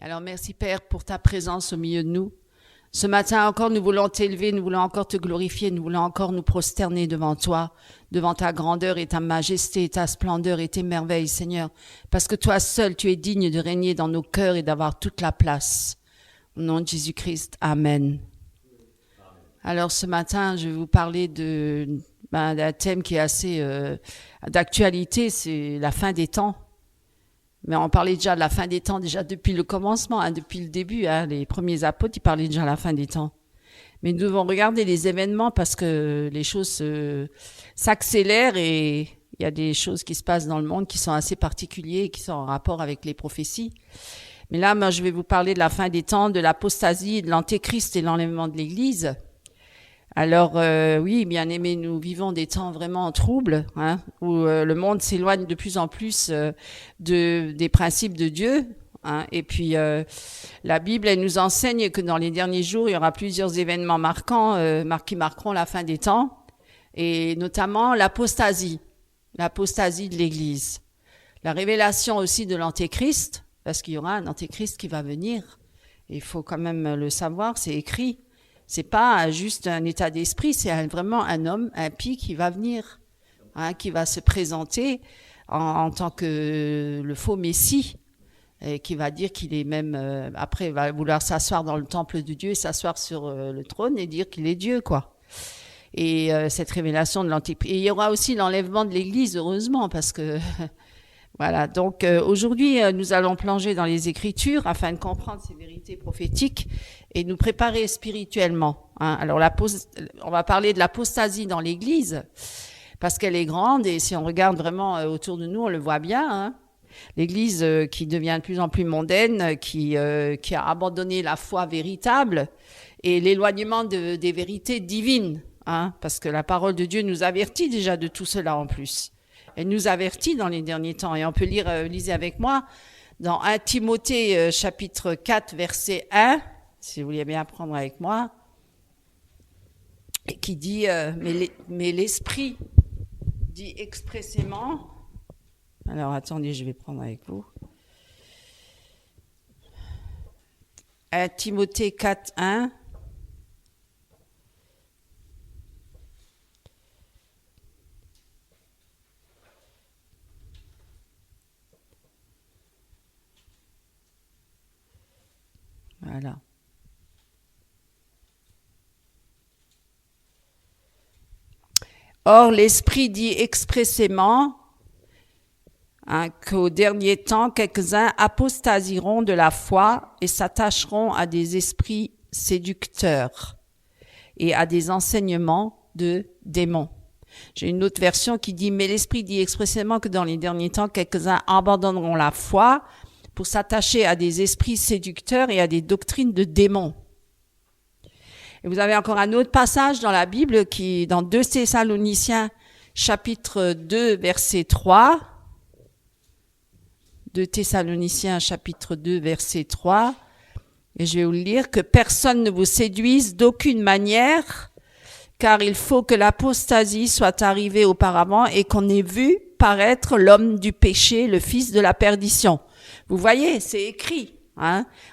Alors merci Père pour ta présence au milieu de nous. Ce matin encore, nous voulons t'élever, nous voulons encore te glorifier, nous voulons encore nous prosterner devant toi, devant ta grandeur et ta majesté, ta splendeur et tes merveilles, Seigneur. Parce que toi seul, tu es digne de régner dans nos cœurs et d'avoir toute la place. Au nom de Jésus-Christ, Amen. Alors ce matin, je vais vous parler d'un thème qui est assez d'actualité, c'est la fin des temps. Mais on parlait déjà de la fin des temps, déjà depuis le commencement, depuis le début. Les premiers apôtres, ils parlaient déjà de la fin des temps. Mais nous devons regarder les événements parce que les choses s'accélèrent et il y a des choses qui se passent dans le monde qui sont assez particulières et qui sont en rapport avec les prophéties. Mais là, moi, je vais vous parler de la fin des temps, de l'apostasie, de l'antéchrist et l'enlèvement de l'Église. Alors oui, bien aimés, nous vivons des temps vraiment troubles, où le monde s'éloigne de plus en plus des principes de Dieu. Et puis la Bible, elle nous enseigne que dans les derniers jours, il y aura plusieurs événements marquants qui marqueront la fin des temps, et notamment l'apostasie de l'Église. La révélation aussi de l'antéchrist, parce qu'il y aura un antéchrist qui va venir. Et il faut quand même le savoir, c'est écrit. C'est pas juste un état d'esprit, c'est vraiment un homme impie qui va venir, qui va se présenter en tant que le faux Messie, et qui va dire qu'il est même, après, va vouloir s'asseoir dans le temple de Dieu, s'asseoir sur le trône et dire qu'il est Dieu, quoi. Et cette révélation de l'antéchrist. Et il y aura aussi l'enlèvement de l'Église, heureusement, parce que voilà. Donc aujourd'hui, nous allons plonger dans les Écritures afin de comprendre ces vérités prophétiques et nous préparer spirituellement. Alors on va parler de l'apostasie dans l'Église parce qu'elle est grande et si on regarde vraiment autour de nous, on le voit bien. L'Église qui devient de plus en plus mondaine, qui a abandonné la foi véritable et l'éloignement des vérités divines, parce que la parole de Dieu nous avertit déjà de tout cela en plus. Elle nous avertit dans les derniers temps. Et on peut lisez avec moi, dans 1 Timothée chapitre 4, verset 1, si vous voulez bien apprendre avec moi, et qui dit, mais l'Esprit dit expressément, alors attendez, je vais prendre avec vous, 1 Timothée 4, 1, voilà. Or, l'Esprit dit expressément qu'au dernier temps, quelques-uns apostasieront de la foi et s'attacheront à des esprits séducteurs et à des enseignements de démons. J'ai une autre version qui dit « Mais l'Esprit dit expressément que dans les derniers temps, quelques-uns abandonneront la foi pour s'attacher à des esprits séducteurs et à des doctrines de démons. » Et vous avez encore un autre passage dans la Bible qui, dans 2 Thessaloniciens, chapitre 2, verset 3. 2 Thessaloniciens, chapitre 2, verset 3. Et je vais vous le lire, que personne ne vous séduise d'aucune manière, car il faut que l'apostasie soit arrivée auparavant et qu'on ait vu paraître l'homme du péché, le fils de la perdition. Vous voyez, c'est écrit.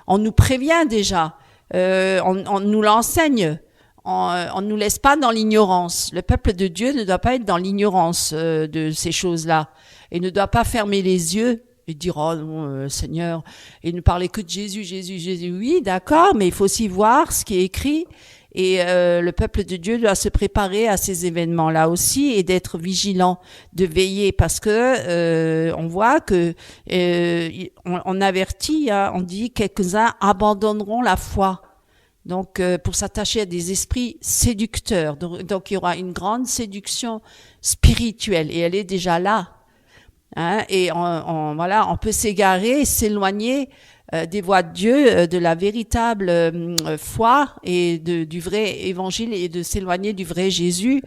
On nous prévient déjà. On nous l'enseigne, on nous laisse pas dans l'ignorance. Le peuple de Dieu ne doit pas être dans l'ignorance de ces choses-là et ne doit pas fermer les yeux et dire oh non Seigneur et ne parler que de Jésus, Jésus, Jésus. Oui, d'accord, mais il faut aussi voir ce qui est écrit et le peuple de Dieu doit se préparer à ces événements-là aussi et d'être vigilant, de veiller parce que on voit que on avertit, on dit quelques-uns abandonneront la foi. Donc pour s'attacher à des esprits séducteurs. Donc il y aura une grande séduction spirituelle et elle est déjà là. Et on peut s'égarer, s'éloigner des voies de Dieu, de la véritable foi et du vrai évangile et de s'éloigner du vrai Jésus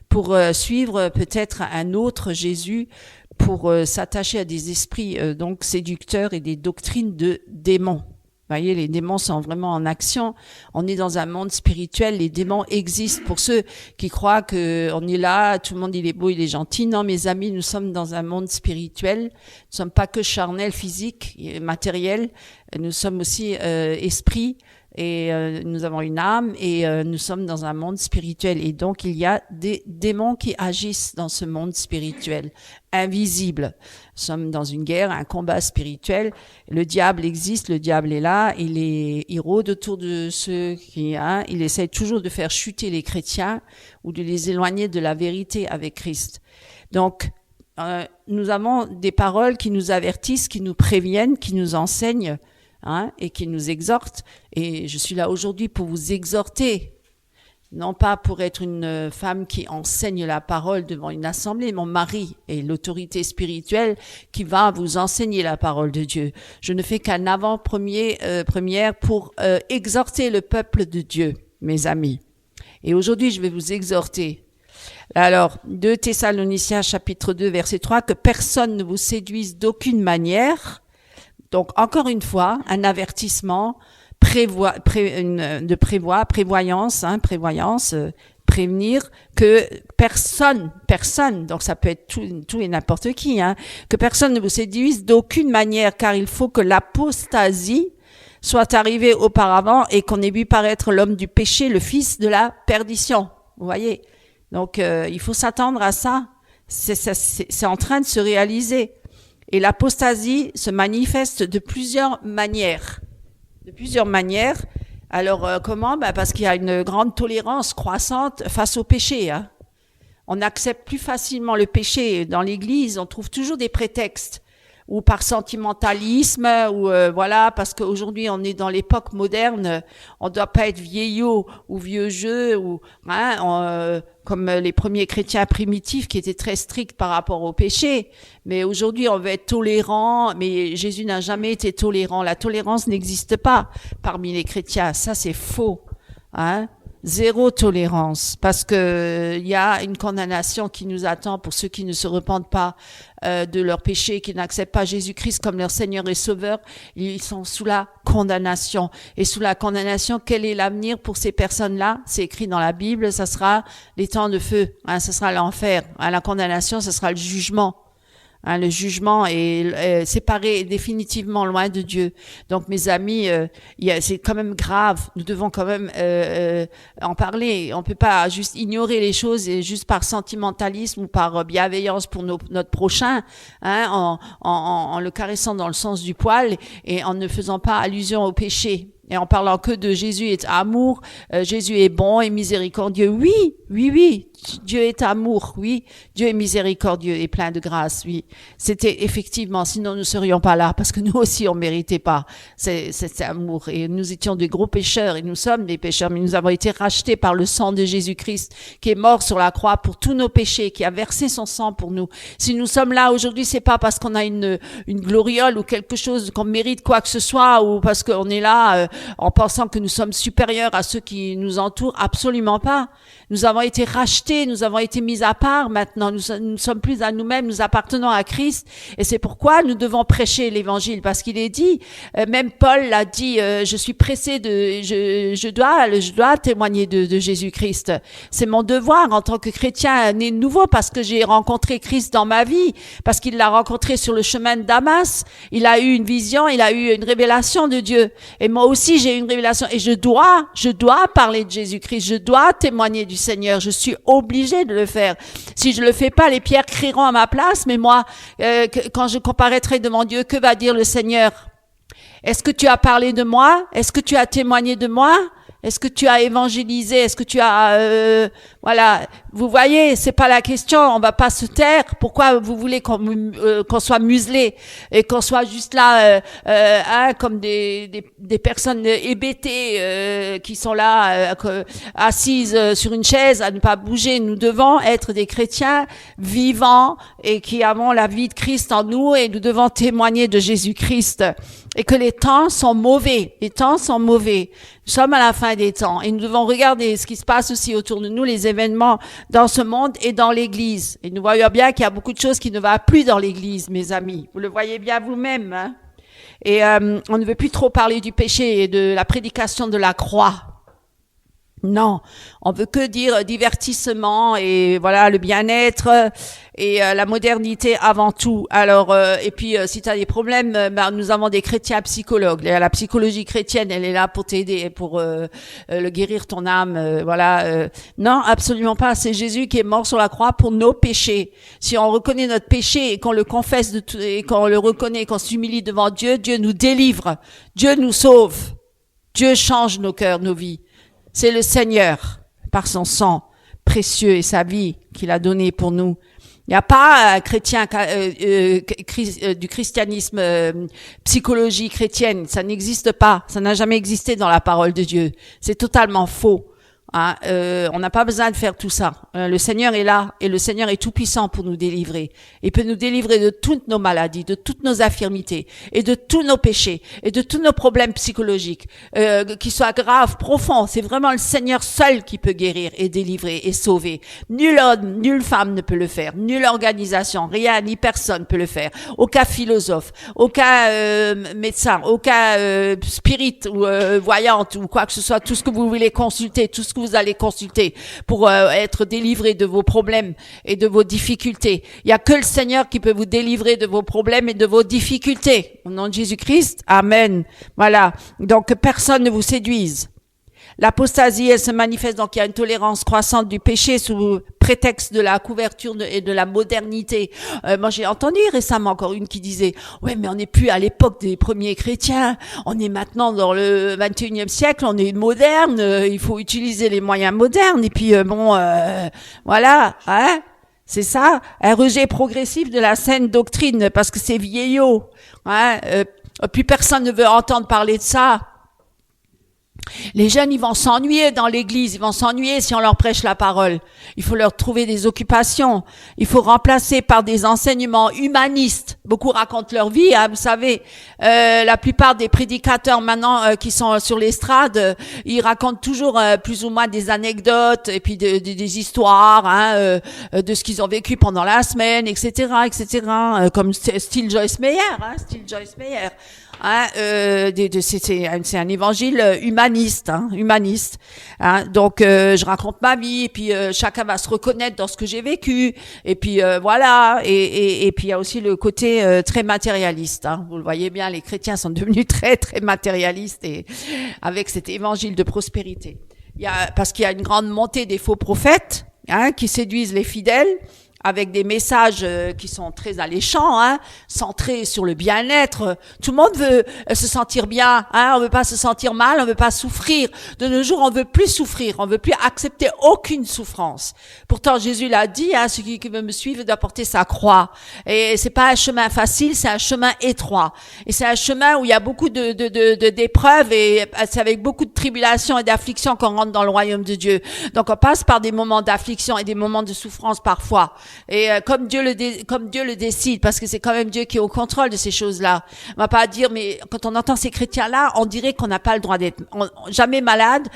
pour suivre peut-être un autre Jésus, pour s'attacher à des esprits donc séducteurs et des doctrines de démons. voyez, les démons sont vraiment en action. On est dans un monde spirituel. Les démons existent. Pour ceux qui croient que on est là, tout le monde il est beau, il est gentil. Non, mes amis, nous sommes dans un monde spirituel. Nous sommes pas que charnels, physiques, matériels. Nous sommes aussi esprits. Et nous avons une âme et nous sommes dans un monde spirituel. Et donc, il y a des démons qui agissent dans ce monde spirituel, invisible. Nous sommes dans une guerre, un combat spirituel. Le diable existe, le diable est là. Il rôde autour de ceux qui... il essaie toujours de faire chuter les chrétiens ou de les éloigner de la vérité avec Christ. Donc, nous avons des paroles qui nous avertissent, qui nous préviennent, qui nous enseignent, et qui nous exhorte. Et je suis là aujourd'hui pour vous exhorter, non pas pour être une femme qui enseigne la parole devant une assemblée. Mon mari est l'autorité spirituelle qui va vous enseigner la parole de Dieu. Je ne fais qu'un avant-première pour exhorter le peuple de Dieu, mes amis. Et aujourd'hui, je vais vous exhorter. Alors, 2 Thessaloniciens chapitre 2, verset 3, que personne ne vous séduise d'aucune manière. Donc, encore une fois, un avertissement, prévoyance, prévenir que personne, donc ça peut être tout et n'importe qui, que personne ne vous séduise d'aucune manière, car il faut que l'apostasie soit arrivée auparavant et qu'on ait vu paraître l'homme du péché, le fils de la perdition. Vous voyez? Donc, il faut s'attendre à ça. C'est en train de se réaliser. Et l'apostasie se manifeste de plusieurs manières. Alors, comment? Parce qu'il y a une grande tolérance croissante face au péché. On accepte plus facilement le péché. Dans l'Église, on trouve toujours des prétextes. Ou par sentimentalisme, ou parce qu'aujourd'hui on est dans l'époque moderne, on doit pas être vieillot ou vieux jeu, ou comme les premiers chrétiens primitifs qui étaient très stricts par rapport au péché. Mais aujourd'hui on veut être tolérant, mais Jésus n'a jamais été tolérant. La tolérance n'existe pas parmi les chrétiens, ça c'est faux. Zéro tolérance, parce que il y a une condamnation qui nous attend pour ceux qui ne se repentent pas de leurs péchés, qui n'acceptent pas Jésus-Christ comme leur Seigneur et Sauveur. Ils sont sous la condamnation. Et sous la condamnation, quel est l'avenir pour ces personnes-là? C'est écrit dans la Bible, ça sera les temps de feu, ce sera l'enfer. La condamnation, ce sera le jugement. Le jugement est séparé définitivement loin de Dieu. Donc, mes amis, c'est quand même grave. Nous devons quand même en parler. On peut pas juste ignorer les choses et juste par sentimentalisme ou par bienveillance pour notre prochain, en le caressant dans le sens du poil et en ne faisant pas allusion au péché. Et en parlant que de Jésus est amour, Jésus est bon et miséricordieux. Oui, Dieu est amour, oui. Dieu est miséricordieux et plein de grâce, oui. C'était effectivement, sinon nous serions pas là, parce que nous aussi on méritait pas cet amour. Et nous étions des gros pécheurs, et nous sommes des pécheurs, mais nous avons été rachetés par le sang de Jésus-Christ, qui est mort sur la croix pour tous nos péchés, qui a versé son sang pour nous. Si nous sommes là aujourd'hui, c'est pas parce qu'on a une gloriole ou quelque chose, qu'on mérite quoi que ce soit, ou parce qu'on est là en pensant que nous sommes supérieurs à ceux qui nous entourent. Absolument pas. Nous avons été rachetés, nous avons été mis à part maintenant, nous ne sommes plus à nous-mêmes, nous appartenons à Christ, et c'est pourquoi nous devons prêcher l'évangile, parce qu'il est dit, même Paul l'a dit, je suis pressé je dois témoigner de Jésus-Christ. C'est mon devoir en tant que chrétien né de nouveau, parce que j'ai rencontré Christ dans ma vie, parce qu'il l'a rencontré sur le chemin de Damas, il a eu une vision, il a eu une révélation de Dieu, et moi aussi j'ai eu une révélation, et je dois parler de Jésus-Christ, je dois témoigner du Seigneur, je suis obligée de le faire. Si je le fais pas, les pierres crieront à ma place, mais moi, quand je comparaîtrai devant Dieu, que va dire le Seigneur? Est-ce que tu as parlé de moi? Est-ce que tu as témoigné de moi? Est-ce que tu as évangélisé? Est-ce que tu as vous voyez, c'est pas la question. On va pas se taire. Pourquoi vous voulez qu'on soit muselé et qu'on soit juste là comme des personnes hébétées qui sont là assises sur une chaise à ne pas bouger? Nous devons être des chrétiens vivants et qui avons la vie de Christ en nous, et nous devons témoigner de Jésus-Christ. Et que les temps sont mauvais. Les temps sont mauvais. Nous sommes à la fin des temps, et nous devons regarder ce qui se passe aussi autour de nous, les événements dans ce monde et dans l'Église. Et nous voyons bien qu'il y a beaucoup de choses qui ne vont plus dans l'Église, mes amis. Vous le voyez bien vous-même, Et on ne veut plus trop parler du péché et de la prédication de la croix. Non, on veut que dire divertissement et voilà le bien-être et la modernité avant tout. Alors et puis si tu as des problèmes, nous avons des chrétiens psychologues. La psychologie chrétienne, elle est là pour t'aider, pour le guérir ton âme. Non, absolument pas. C'est Jésus qui est mort sur la croix pour nos péchés. Si on reconnaît notre péché et qu'on le confesse et qu'on le reconnaît, qu'on s'humilie devant Dieu, Dieu nous délivre, Dieu nous sauve, Dieu change nos cœurs, nos vies. C'est le Seigneur, par son sang précieux et sa vie qu'il a donné pour nous. Il n'y a pas chrétien du christianisme psychologie chrétienne, ça n'existe pas, ça n'a jamais existé dans la parole de Dieu. C'est totalement faux. Hein, on n'a pas besoin de faire tout ça. Le Seigneur est là et le Seigneur est tout puissant pour nous délivrer. Il peut nous délivrer de toutes nos maladies, de toutes nos infirmités et de tous nos péchés et de tous nos problèmes psychologiques, qu'ils soient graves, profonds. C'est vraiment le Seigneur seul qui peut guérir et délivrer et sauver. Nul homme, nulle femme ne peut le faire. Nulle organisation, rien ni personne peut le faire. Aucun philosophe, aucun médecin, aucun spirit ou voyante ou quoi que ce soit. Tout ce que vous voulez consulter, tout ce que vous allez consulter pour être délivré de vos problèmes et de vos difficultés. Il y a que le Seigneur qui peut vous délivrer de vos problèmes et de vos difficultés. Au nom de Jésus-Christ, amen. Voilà. Donc, que personne ne vous séduise. L'apostasie, elle se manifeste, donc il y a une tolérance croissante du péché sous prétexte de la couverture et de la modernité. Moi, j'ai entendu récemment encore une qui disait « Ouais, mais on n'est plus à l'époque des premiers chrétiens, on est maintenant dans le 21e siècle, on est moderne, il faut utiliser les moyens modernes. » Et puis, voilà, hein, c'est ça, un rejet progressif de la saine doctrine, parce que c'est vieillot. Hein, plus personne ne veut entendre parler de ça. Les jeunes, ils vont s'ennuyer dans l'église, ils vont s'ennuyer si on leur prêche la parole. Il faut leur trouver des occupations. Il faut remplacer par des enseignements humanistes. Beaucoup racontent leur vie, hein, vous savez. La plupart des prédicateurs maintenant qui sont sur l'estrade, ils racontent toujours plus ou moins des anecdotes et puis des histoires, hein, de ce qu'ils ont vécu pendant la semaine, etc., comme style Joyce Meyer, hein, style Joyce Meyer. Hein, c'est un évangile humaniste, hein, donc je raconte ma vie et puis chacun va se reconnaître dans ce que j'ai vécu et puis voilà et puis il y a aussi le côté très matérialiste, hein. Vous le voyez bien, les chrétiens sont devenus très très matérialistes et avec cet évangile de prospérité. Parce qu'il y a une grande montée des faux prophètes, hein, qui séduisent les fidèles avec des messages qui sont très alléchants, hein, centrés sur le bien-être. Tout le monde veut se sentir bien, hein, on veut pas se sentir mal, on veut pas souffrir. De nos jours, on veut plus souffrir, on veut plus accepter aucune souffrance. Pourtant, Jésus l'a dit, hein, celui qui veut me suivre doit porter sa croix. Et c'est pas un chemin facile, c'est un chemin étroit. Et c'est un chemin où il y a beaucoup d'épreuves et c'est avec beaucoup de tribulations et d'afflictions qu'on rentre dans le royaume de Dieu. Donc, on passe par des moments d'affliction et des moments de souffrance parfois. Et comme Dieu le décide, parce que c'est quand même Dieu qui est au contrôle de ces choses-là. On va pas dire, mais quand on entend ces chrétiens-là, on dirait qu'on n'a pas le droit d'être jamais malade,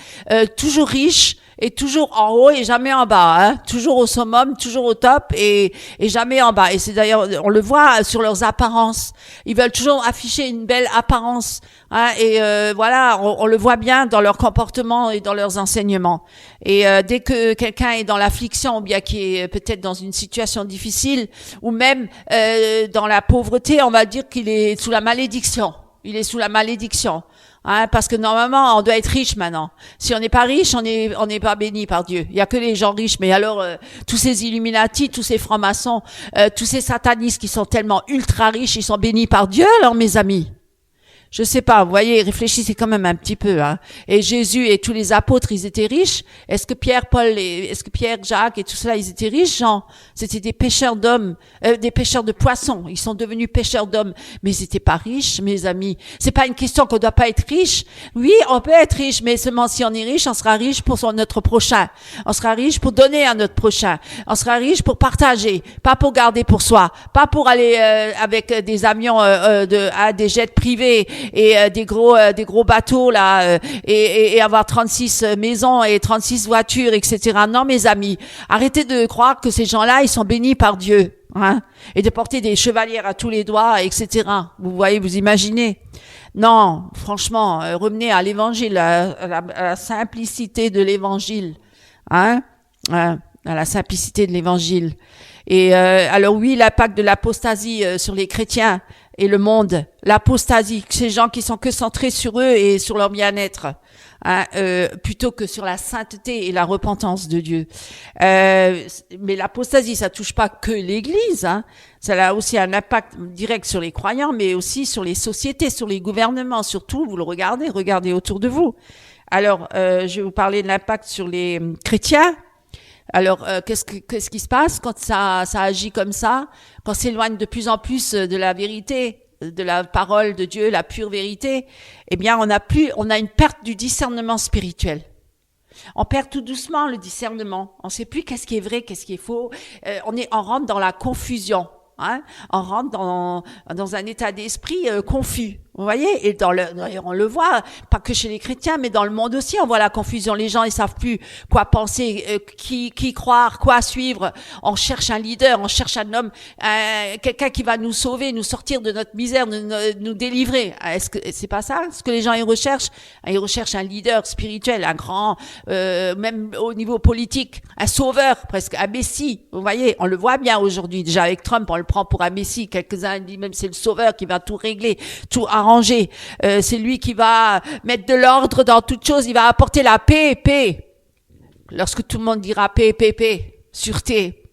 toujours riche et toujours en haut et jamais en bas, hein. Toujours au summum, toujours au top et jamais en bas. Et c'est d'ailleurs, on le voit sur leurs apparences. Ils veulent toujours afficher une belle apparence, hein. Et voilà, on le voit bien dans leur comportement et dans leurs enseignements. Et dès que quelqu'un est dans l'affliction ou bien qui est peut-être dans une situation difficile ou même dans la pauvreté, on va dire qu'il est sous la malédiction. Il est sous la malédiction. Hein, parce que normalement, on doit être riche maintenant. Si on n'est pas riche, on n'est pas béni par Dieu. Il y a que les gens riches. Mais alors, tous ces Illuminati, tous ces francs-maçons, tous ces satanistes qui sont tellement ultra riches, ils sont bénis par Dieu, alors mes amis. Je sais pas, vous voyez, réfléchissez quand même un petit peu, hein. Et Jésus et tous les apôtres, ils étaient riches. Est-ce que Pierre, Jacques et tout cela, ils étaient riches, Jean? C'était des pêcheurs d'hommes, des pêcheurs de poissons. Ils sont devenus pêcheurs d'hommes. Mais ils étaient pas riches, mes amis. C'est pas une question qu'on doit pas être riche. Oui, on peut être riche, mais seulement si on est riche, on sera riche pour notre prochain. On sera riche pour donner à notre prochain. On sera riche pour partager, pas pour garder pour soi, pas pour aller avec des avions des jets privés et des gros bateaux là et avoir 36 maisons et 36 voitures, etc. Non, mes amis, arrêtez de croire que ces gens-là, ils sont bénis par Dieu. hein, et de porter des chevalières à tous les doigts, etc. Vous voyez, vous imaginez. Non, franchement, revenez à l'évangile, à la simplicité de l'évangile, hein, à la simplicité de l'évangile. Et alors oui, l'impact de l'apostasie sur les chrétiens et le monde, l'apostasie, ces gens qui sont que centrés sur eux et sur leur bien-être, hein, plutôt que sur la sainteté et la repentance de Dieu. Mais l'apostasie, ça touche pas que l'Église, hein. Ça a aussi un impact direct sur les croyants, mais aussi sur les sociétés, sur les gouvernements, surtout. Vous le regardez autour de vous. Alors, je vais vous parler de l'impact sur les chrétiens. Alors, qu'est-ce qui se passe quand ça agit comme ça, quand s'éloigne de plus en plus de la vérité, de la parole de Dieu, la pure vérité? Eh bien, on a une perte du discernement spirituel. On perd tout doucement le discernement. On ne sait plus qu'est-ce qui est vrai, qu'est-ce qui est faux. On rentre dans la confusion. Hein, on rentre dans un état d'esprit confus. Vous voyez, et d'ailleurs on le voit, pas que chez les chrétiens, mais dans le monde aussi, on voit la confusion. Les gens, ils savent plus quoi penser, qui croire, quoi suivre. On cherche un leader, on cherche un homme, quelqu'un qui va nous sauver, nous sortir de notre misère, nous délivrer. Est-ce que c'est pas ça ce que les gens ils recherchent? Ils recherchent un leader spirituel, un grand, même au niveau politique, un sauveur, presque un messie. Vous voyez, on le voit bien aujourd'hui. Déjà avec Trump, on le prend pour un messie. Quelques-uns disent même c'est le sauveur qui va tout régler, tout arranger. C'est lui qui va mettre de l'ordre dans toutes choses. Il va apporter la paix. Lorsque tout le monde dira paix, sûreté,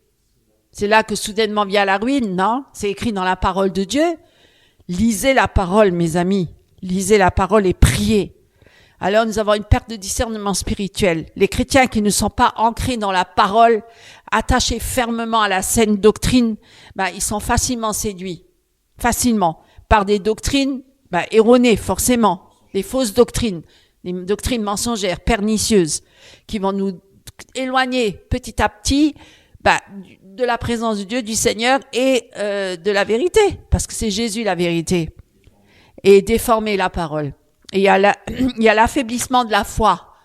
c'est là que soudainement vient la ruine, non? C'est écrit dans la parole de Dieu. Lisez la parole, mes amis. Lisez la parole et priez. Alors nous avons une perte de discernement spirituel. Les chrétiens qui ne sont pas ancrés dans la parole, attachés fermement à la saine doctrine, ils sont facilement séduits. Facilement. Par des doctrines erronées, forcément, des fausses doctrines, des doctrines mensongères, pernicieuses, qui vont nous éloigner petit à petit de la présence de Dieu, du Seigneur et de la vérité, parce que c'est Jésus la vérité, et déformer la parole. Et il y a l'affaiblissement de la foi.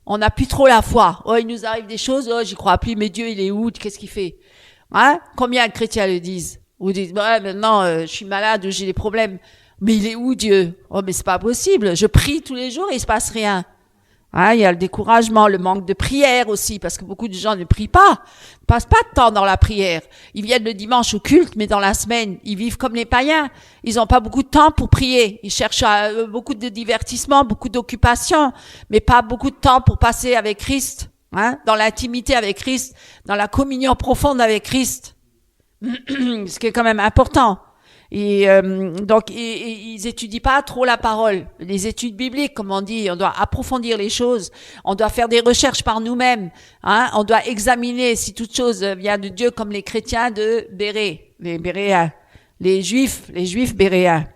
On n'a plus trop la foi. Oh, il nous arrive des choses, oh, j'y crois plus, mais Dieu, il est où? Qu'est-ce qu'il fait? Hein? Combien de chrétiens le disent? Ou disent, maintenant, je suis malade, j'ai des problèmes. Mais il est où Dieu? Oh, mais c'est pas possible. Je prie tous les jours et il se passe rien. Hein, il y a le découragement, le manque de prière aussi, parce que beaucoup de gens ne prient pas, ne passent pas de temps dans la prière. Ils viennent le dimanche au culte, mais dans la semaine, ils vivent comme les païens. Ils n'ont pas beaucoup de temps pour prier. Ils cherchent beaucoup de divertissement, beaucoup d'occupations, mais pas beaucoup de temps pour passer avec Christ, hein, dans l'intimité avec Christ, dans la communion profonde avec Christ. Ce qui est quand même important. Et donc ils étudient pas trop la parole, les études bibliques, comme on dit. On doit approfondir les choses, on doit faire des recherches par nous-mêmes, hein. On doit examiner si toute chose vient de Dieu, comme les chrétiens de Bérée, les Béréens, les Juifs Béréens.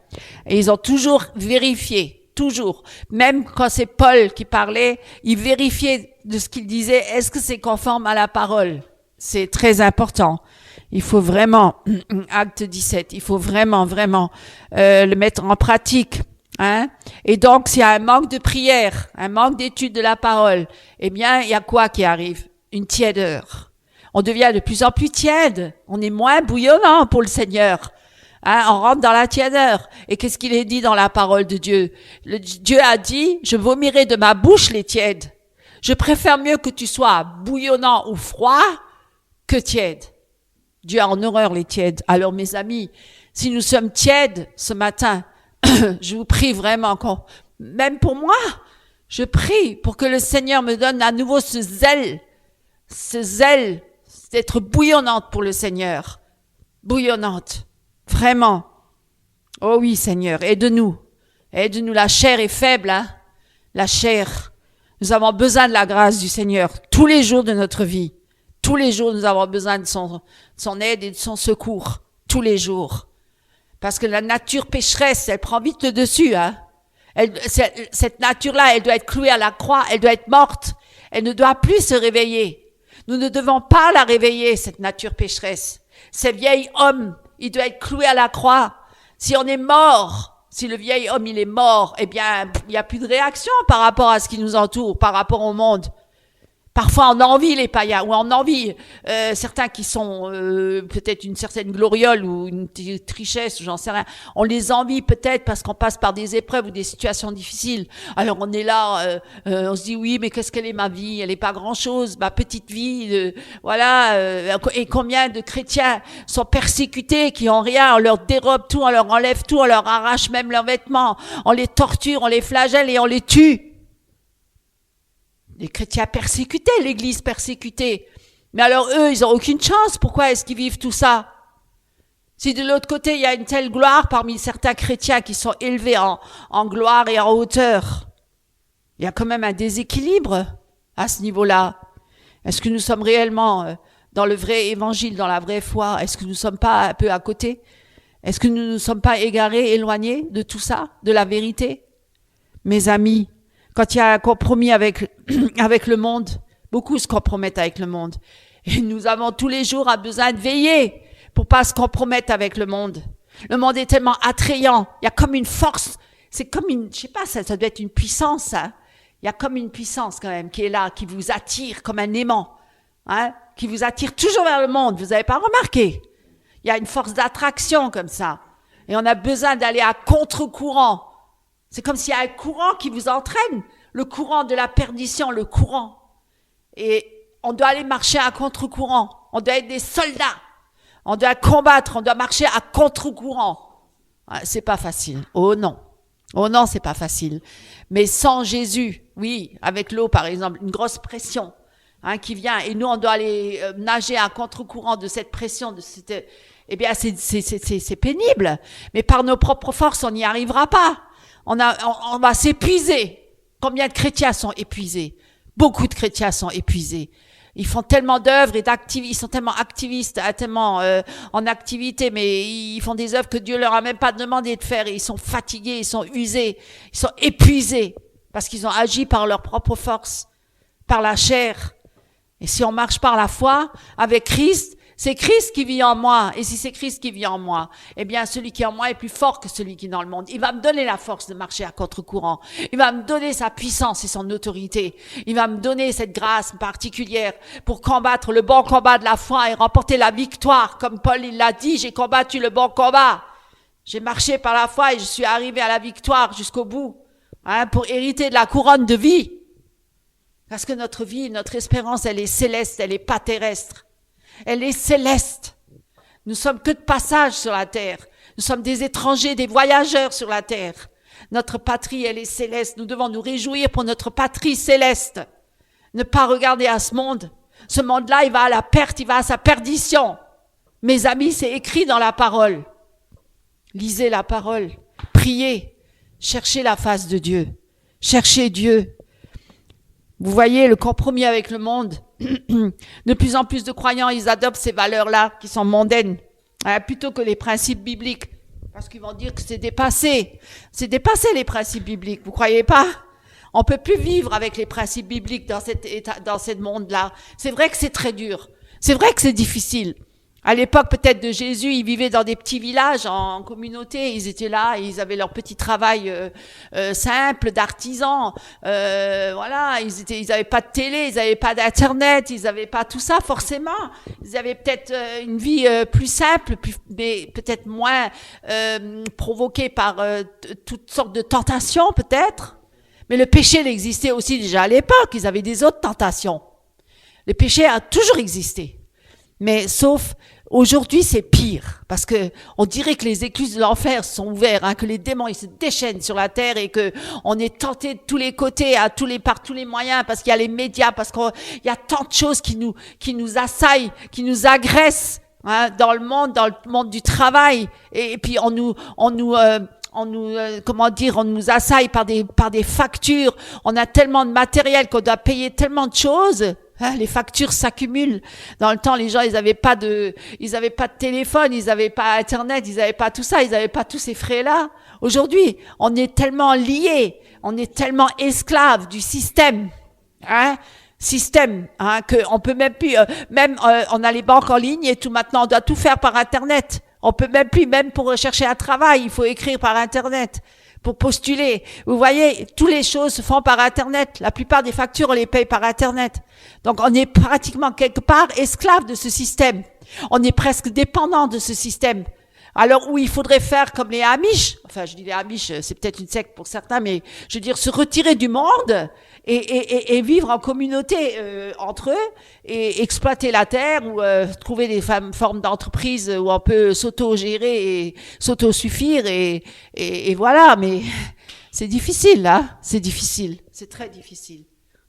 Et ils ont toujours vérifié, toujours. Même quand c'est Paul qui parlait, il vérifiait de ce qu'il disait. Est-ce que c'est conforme à la parole? C'est très important. Il faut vraiment, acte 17, il faut vraiment le mettre en pratique. Hein? Et donc, s'il y a un manque de prière, un manque d'étude de la parole, eh bien, il y a quoi qui arrive? Une tièdeur. On devient de plus en plus tiède. On est moins bouillonnant pour le Seigneur. Hein? On rentre dans la tièdeur. Et qu'est-ce qu'il est dit dans la parole de Dieu? Dieu a dit, je vomirai de ma bouche les tièdes. Je préfère mieux que tu sois bouillonnant ou froid que tiède. Dieu a en horreur les tièdes. Alors mes amis, si nous sommes tièdes ce matin, je vous prie vraiment, même pour moi, je prie pour que le Seigneur me donne à nouveau ce zèle, d'être bouillonnante pour le Seigneur. Bouillonnante, vraiment. Oh oui Seigneur, aide-nous, la chair est faible, hein, la chair. Nous avons besoin de la grâce du Seigneur tous les jours de notre vie. Tous les jours, nous avons besoin de son aide et de son secours. Tous les jours. Parce que la nature pécheresse, elle prend vite le dessus, hein. Cette nature-là, elle doit être clouée à la croix, elle doit être morte. Elle ne doit plus se réveiller. Nous ne devons pas la réveiller, cette nature pécheresse. Ce vieil homme, il doit être cloué à la croix. Si on est mort, si le vieil homme, il est mort, eh bien, il n'y a plus de réaction par rapport à ce qui nous entoure, par rapport au monde. Parfois, on envie les païens, ou on envie certains qui sont peut-être une certaine gloriole ou une richesse, j'en sais rien. On les envie peut-être parce qu'on passe par des épreuves ou des situations difficiles. Alors on est là, on se dit oui, mais qu'est-ce qu'elle est ma vie? Elle est pas grand-chose, ma petite vie. Voilà. Et combien de chrétiens sont persécutés, qui ont rien, on leur dérobe tout, on leur enlève tout, on leur arrache même leurs vêtements, on les torture, on les flagelle et on les tue. Les chrétiens persécutés, l'église persécutée. Mais alors eux, ils ont aucune chance. Pourquoi est-ce qu'ils vivent tout ça? Si de l'autre côté, il y a une telle gloire parmi certains chrétiens qui sont élevés en gloire et en hauteur, il y a quand même un déséquilibre à ce niveau-là. Est-ce que nous sommes réellement dans le vrai évangile, dans la vraie foi? Est-ce que nous ne sommes pas un peu à côté? Est-ce que nous ne sommes pas égarés, éloignés de tout ça, de la vérité? Mes amis, quand il y a un compromis avec le monde, beaucoup se compromettent avec le monde. Et nous avons tous les jours besoin de veiller pour pas se compromettre avec le monde. Le monde est tellement attrayant. Il y a comme une force. C'est comme une, je sais pas, ça doit être une puissance, hein. Il y a comme une puissance quand même qui est là, qui vous attire comme un aimant, hein, qui vous attire toujours vers le monde. Vous avez pas remarqué? Il y a une force d'attraction comme ça. Et on a besoin d'aller à contre-courant. C'est comme s'il y a un courant qui vous entraîne, le courant de la perdition, le courant. Et on doit aller marcher à contre-courant. On doit être des soldats. On doit combattre, on doit marcher à contre-courant. C'est pas facile. Oh non, c'est pas facile. Mais sans Jésus, oui, avec l'eau par exemple, une grosse pression qui vient. Et nous, on doit aller nager à contre-courant de cette pression, de cette... Eh bien, c'est pénible. Mais par nos propres forces, on n'y arrivera pas. On va s'épuiser. Combien de chrétiens sont épuisés? Beaucoup de chrétiens sont épuisés. Ils font tellement d'œuvres et ils sont tellement activistes, tellement en activité, mais ils font des œuvres que Dieu leur a même pas demandé de faire. Et ils sont fatigués, ils sont usés, ils sont épuisés parce qu'ils ont agi par leur propre force, par la chair. Et si on marche par la foi avec Christ, c'est Christ qui vit en moi. Et si c'est Christ qui vit en moi, eh bien, celui qui est en moi est plus fort que celui qui est dans le monde. Il va me donner la force de marcher à contre-courant. Il va me donner sa puissance et son autorité. Il va me donner cette grâce particulière pour combattre le bon combat de la foi et remporter la victoire. Comme Paul, il l'a dit, j'ai combattu le bon combat. J'ai marché par la foi et je suis arrivé à la victoire jusqu'au bout, pour hériter de la couronne de vie. Parce que notre vie, notre espérance, elle est céleste, elle est pas terrestre. Elle est céleste. Nous sommes que de passage sur la terre. Nous sommes des étrangers, des voyageurs sur la terre. Notre patrie, elle est céleste. Nous devons nous réjouir pour notre patrie céleste. Ne pas regarder à ce monde. Ce monde-là, il va à la perte, il va à sa perdition. Mes amis, c'est écrit dans la parole. Lisez la parole. Priez. Cherchez la face de Dieu. Cherchez Dieu. Vous voyez le compromis avec le monde. De plus en plus de croyants, ils adoptent ces valeurs-là qui sont mondaines, plutôt que les principes bibliques. Parce qu'ils vont dire que c'est dépassé. C'est dépassé les principes bibliques, vous croyez pas? On peut plus vivre avec les principes bibliques dans ce monde-là. C'est vrai que c'est très dur. C'est vrai que c'est difficile. À l'époque peut-être de Jésus, ils vivaient dans des petits villages en communauté, ils étaient là, ils avaient leur petit travail simple d'artisans, voilà, ils avaient pas de télé, ils avaient pas d'internet, ils avaient pas tout ça forcément. Ils avaient peut-être une vie plus simple, mais peut-être moins provoquée par toutes sortes de tentations peut-être. Mais le péché il existait aussi déjà à l'époque, ils avaient des autres tentations. Le péché a toujours existé. Mais sauf aujourd'hui, c'est pire parce que on dirait que les écluses de l'enfer sont ouvertes, que les démons ils se déchaînent sur la terre et que on est tenté de tous les côtés, par tous les moyens, parce qu'il y a les médias, parce qu'il y a tant de choses qui nous assaillent, qui nous agressent dans le monde du travail et puis on nous assaille par des factures. On a tellement de matériel qu'on doit payer tellement de choses. Les factures s'accumulent. Dans le temps, les gens, ils avaient pas de téléphone, ils avaient pas Internet, ils avaient pas tout ça, ils avaient pas tous ces frais-là. Aujourd'hui, on est tellement liés, on est tellement esclaves du système, que on peut même plus, on a les banques en ligne et tout maintenant, on doit tout faire par Internet. On peut même plus, même pour rechercher un travail, il faut écrire par Internet pour postuler. Vous voyez, toutes les choses se font par Internet. La plupart des factures, on les paye par Internet. Donc, on est pratiquement quelque part esclave de ce système. On est presque dépendant de ce système. Alors, où il faudrait faire comme les Amish, enfin, je dis les Amish, c'est peut-être une secte pour certains, mais je veux dire, se retirer du monde et vivre en communauté entre eux et exploiter la terre ou trouver des formes d'entreprise où on peut s'auto-gérer et s'auto-suffire et voilà. Mais c'est difficile, hein. C'est difficile. C'est très difficile.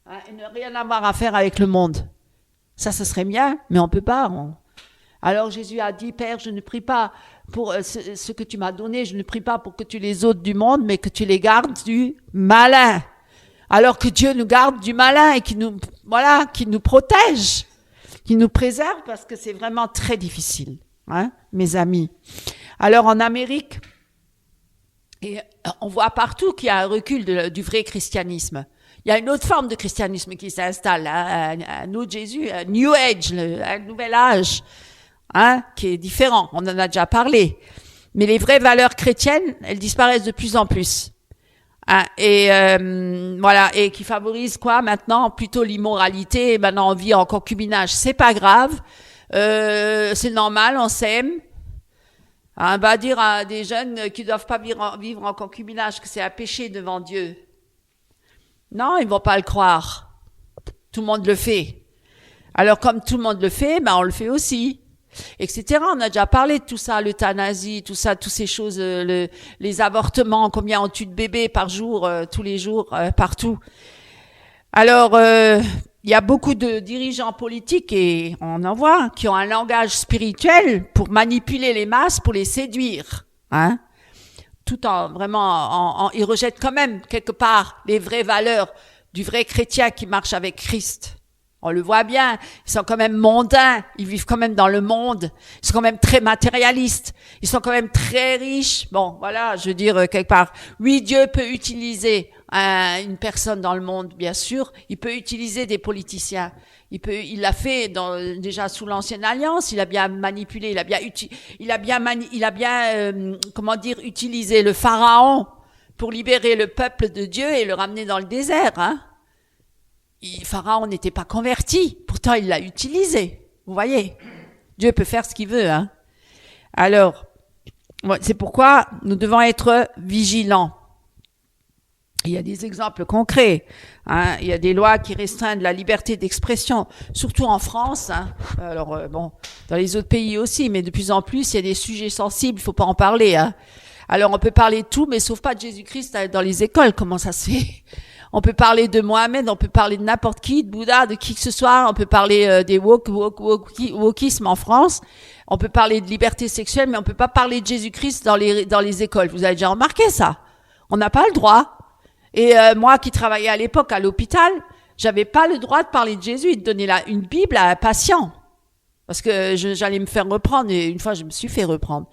Hein, et ne rien avoir à faire avec le monde. Ça serait bien, mais on peut pas. Alors Jésus a dit, Père, je ne prie pas pour ce que tu m'as donné, je ne prie pas pour que tu les ôtes du monde, mais que tu les gardes du malin. Alors que Dieu nous garde du malin et qu'il nous protège, qu'il nous préserve, parce que c'est vraiment très difficile, hein, mes amis. Alors en Amérique, et on voit partout qu'il y a un recul du vrai christianisme. Il y a une autre forme de christianisme qui s'installe, hein, un autre Jésus, un New Age, un nouvel âge, hein, qui est différent. On en a déjà parlé. Mais les vraies valeurs chrétiennes, elles disparaissent de plus en plus. Hein, et voilà, et qui favorisent quoi maintenant? Plutôt l'immoralité. Et maintenant, on vit en concubinage. C'est pas grave. C'est normal, on s'aime. Hein, on va dire à des jeunes qui doivent pas vivre en concubinage que c'est un péché devant Dieu. Non, ils vont pas le croire. Tout le monde le fait. Alors, comme tout le monde le fait, on le fait aussi. Etc. On a déjà parlé de tout ça, l'euthanasie, tout ça, toutes ces choses, les avortements, combien on tue de bébés par jour, tous les jours, partout. Alors, il y a beaucoup de dirigeants politiques, et on en voit, qui ont un langage spirituel pour manipuler les masses, pour les séduire, hein. Tout en vraiment, ils rejettent quand même quelque part les vraies valeurs du vrai chrétien qui marche avec Christ. On le voit bien, ils sont quand même mondains, ils vivent quand même dans le monde, ils sont quand même très matérialistes, ils sont quand même très riches. Bon, voilà, je veux dire, quelque part, oui, Dieu peut utiliser une personne dans le monde, bien sûr, il peut utiliser des politiciens, il l'a fait déjà sous l'ancienne alliance, il a bien manipulé, il a bien utilisé le pharaon pour libérer le peuple de Dieu et le ramener dans le désert, hein. Pharaon n'était pas converti, pourtant il l'a utilisé. Vous voyez, Dieu peut faire ce qu'il veut, hein. Alors, c'est pourquoi nous devons être vigilants. Il y a des exemples concrets, hein. Il y a des lois qui restreignent la liberté d'expression, surtout en France, hein. Alors dans les autres pays aussi, mais de plus en plus, il y a des sujets sensibles, il faut pas en parler, hein. Alors on peut parler de tout, mais sauf pas de Jésus-Christ dans les écoles. Comment ça se fait? On peut parler de Mohamed, on peut parler de n'importe qui, de Bouddha, de qui que ce soit. On peut parler des wokisme en France. On peut parler de liberté sexuelle, mais on peut pas parler de Jésus-Christ dans les écoles. Vous avez déjà remarqué ça? On n'a pas le droit. Et moi qui travaillais à l'époque à l'hôpital, j'avais pas le droit de parler de Jésus et de donner une Bible à un patient. Parce que j'allais me faire reprendre, et une fois je me suis fait reprendre.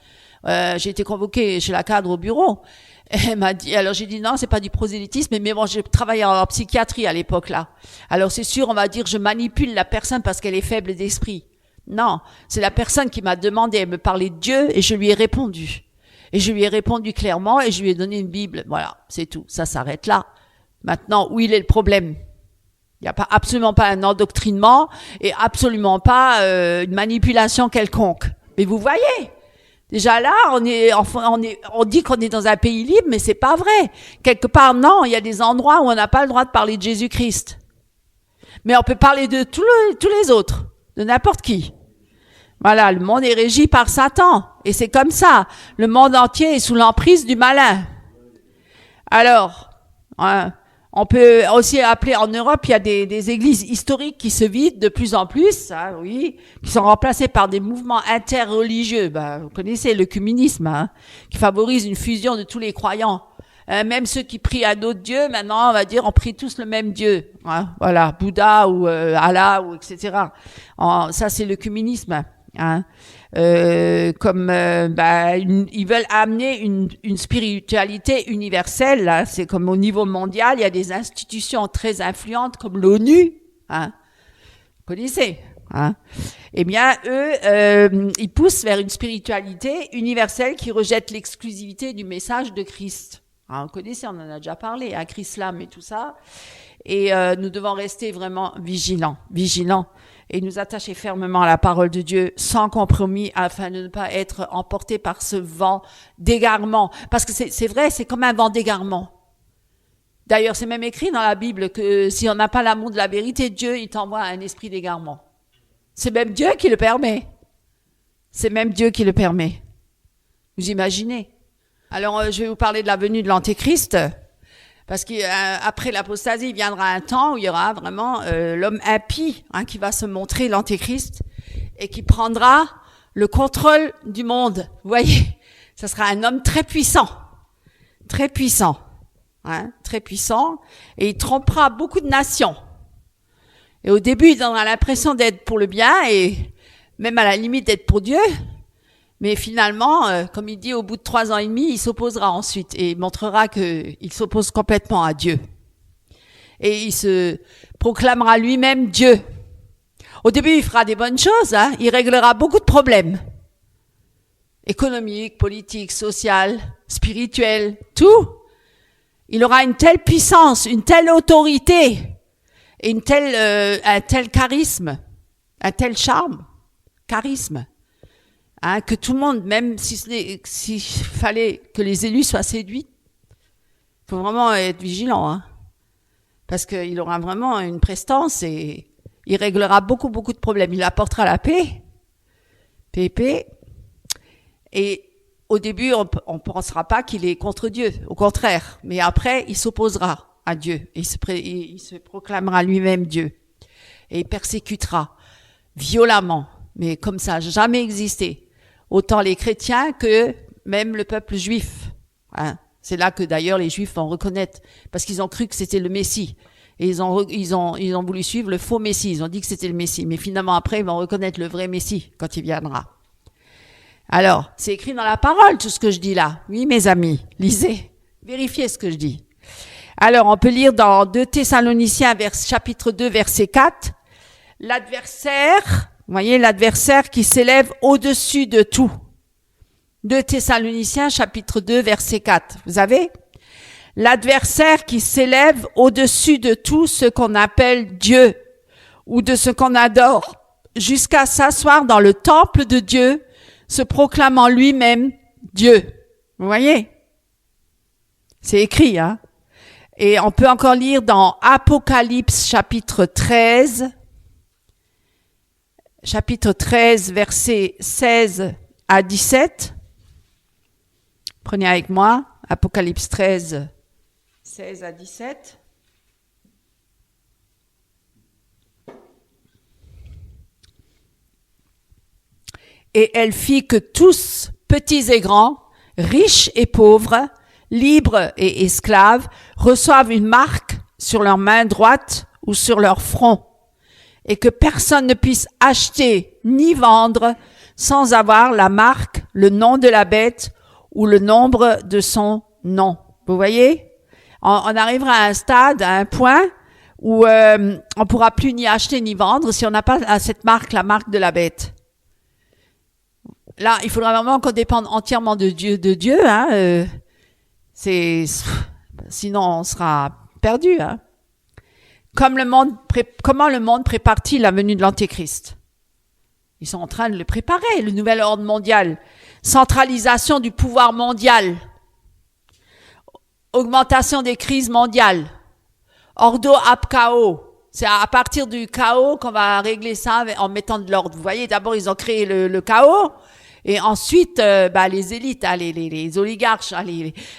J'ai été convoquée chez la cadre au bureau. Elle m'a dit, alors j'ai dit non, c'est pas du prosélytisme, mais bon, j'ai travaillé en psychiatrie à l'époque là. Alors c'est sûr, on va dire, je manipule la personne parce qu'elle est faible d'esprit. Non, c'est la personne qui m'a demandé, elle me parlait de Dieu et je lui ai répondu. Et je lui ai répondu clairement et je lui ai donné une Bible. Voilà, c'est tout. Ça s'arrête là. Maintenant, où il est le problème? Il n'y a pas absolument pas un endoctrinement et absolument pas une manipulation quelconque. Mais vous voyez? Déjà là, on dit qu'on est dans un pays libre, mais c'est pas vrai. Quelque part, non, il y a des endroits où on n'a pas le droit de parler de Jésus-Christ. Mais on peut parler de tous les autres, de n'importe qui. Voilà, le monde est régi par Satan. Et c'est comme ça. Le monde entier est sous l'emprise du malin. Alors, hein, on peut aussi appeler, en Europe, il y a des églises historiques qui se vident de plus en plus, hein, oui, qui sont remplacées par des mouvements interreligieux. Vous connaissez l'œcuménisme, hein, qui favorise une fusion de tous les croyants. Même ceux qui prient à d'autres dieux, maintenant, on va dire, on prie tous le même Dieu. Hein, voilà, Bouddha ou Allah, ou etc. Ça, c'est l'œcuménisme. Hein. Ils veulent amener une spiritualité universelle. Là. C'est comme au niveau mondial, il y a des institutions très influentes comme l'ONU. Hein. Vous connaissez, hein. Eh bien, eux, ils poussent vers une spiritualité universelle qui rejette l'exclusivité du message de Christ. Alors, on connaissait, on en a déjà parlé, à Chrislam et tout ça. Et nous devons rester vraiment vigilants et nous attacher fermement à la parole de Dieu sans compromis afin de ne pas être emportés par ce vent d'égarement. Parce que c'est vrai, c'est comme un vent d'égarement. D'ailleurs, c'est même écrit dans la Bible que si on n'a pas l'amour de la vérité, Dieu, il t'envoie un esprit d'égarement. C'est même Dieu qui le permet. C'est même Dieu qui le permet. Vous imaginez? Alors, je vais vous parler de la venue de l'Antéchrist. Parce qu'après l'apostasie, il viendra un temps où il y aura vraiment l'homme impie qui va se montrer l'Antéchrist et qui prendra le contrôle du monde. Vous voyez, ça sera un homme très puissant, très puissant, très puissant, et il trompera beaucoup de nations. Et au début, il donnera l'impression d'être pour le bien et même à la limite d'être pour Dieu. Mais finalement, comme il dit, au bout de 3 ans et demi, il s'opposera ensuite et il montrera qu'il s'oppose complètement à Dieu. Et il se proclamera lui-même Dieu. Au début, il fera des bonnes choses, il réglera beaucoup de problèmes. Économiques, politiques, sociaux, spirituels, tout. Il aura une telle puissance, une telle autorité et un tel charisme, un tel charme, charisme. Que tout le monde, même s'il fallait que les élus soient séduits, il faut vraiment être vigilant, parce qu'il aura vraiment une prestance et il réglera beaucoup de problèmes. Il apportera la paix, paix. Et au début, on ne pensera pas qu'il est contre Dieu, au contraire. Mais après, il s'opposera à Dieu. Il se proclamera lui-même Dieu. Et il persécutera violemment, mais comme ça n'a jamais existé. Autant les chrétiens que même le peuple juif. C'est là que d'ailleurs les juifs vont reconnaître, parce qu'ils ont cru que c'était le Messie. Et ils ont voulu suivre le faux Messie. Ils ont dit que c'était le Messie. Mais finalement après, ils vont reconnaître le vrai Messie quand il viendra. Alors, c'est écrit dans la parole tout ce que je dis là. Oui, mes amis, lisez, vérifiez ce que je dis. Alors, on peut lire dans 2 Thessaloniciens, chapitre 2, verset 4. L'adversaire, vous voyez, l'adversaire qui s'élève au-dessus de tout. 2 Thessaloniciens, chapitre 2, verset 4. Vous avez? L'adversaire qui s'élève au-dessus de tout ce qu'on appelle Dieu ou de ce qu'on adore, jusqu'à s'asseoir dans le temple de Dieu, se proclamant lui-même Dieu. Vous voyez? C'est écrit, Et on peut encore lire dans Apocalypse, chapitre 13, versets 16 à 17. Prenez avec moi, Apocalypse 13, 16 à 17. Et elle fit que tous, petits et grands, riches et pauvres, libres et esclaves, reçoivent une marque sur leur main droite ou sur leur front, et que personne ne puisse acheter ni vendre sans avoir la marque, le nom de la bête ou le nombre de son nom. Vous voyez? On arrivera à un stade, à un point où on pourra plus ni acheter ni vendre si on n'a pas cette marque, la marque de la bête. Là, il faudra vraiment qu'on dépende entièrement de Dieu, sinon on sera perdu, Comment le monde prépare-t-il la venue de l'Antéchrist? Ils sont en train de le préparer, le nouvel ordre mondial. Centralisation du pouvoir mondial. Augmentation des crises mondiales. Ordo ab chaos. C'est à partir du chaos qu'on va régler ça en mettant de l'ordre. Vous voyez, d'abord ils ont créé le chaos. Et ensuite, les élites, les oligarches,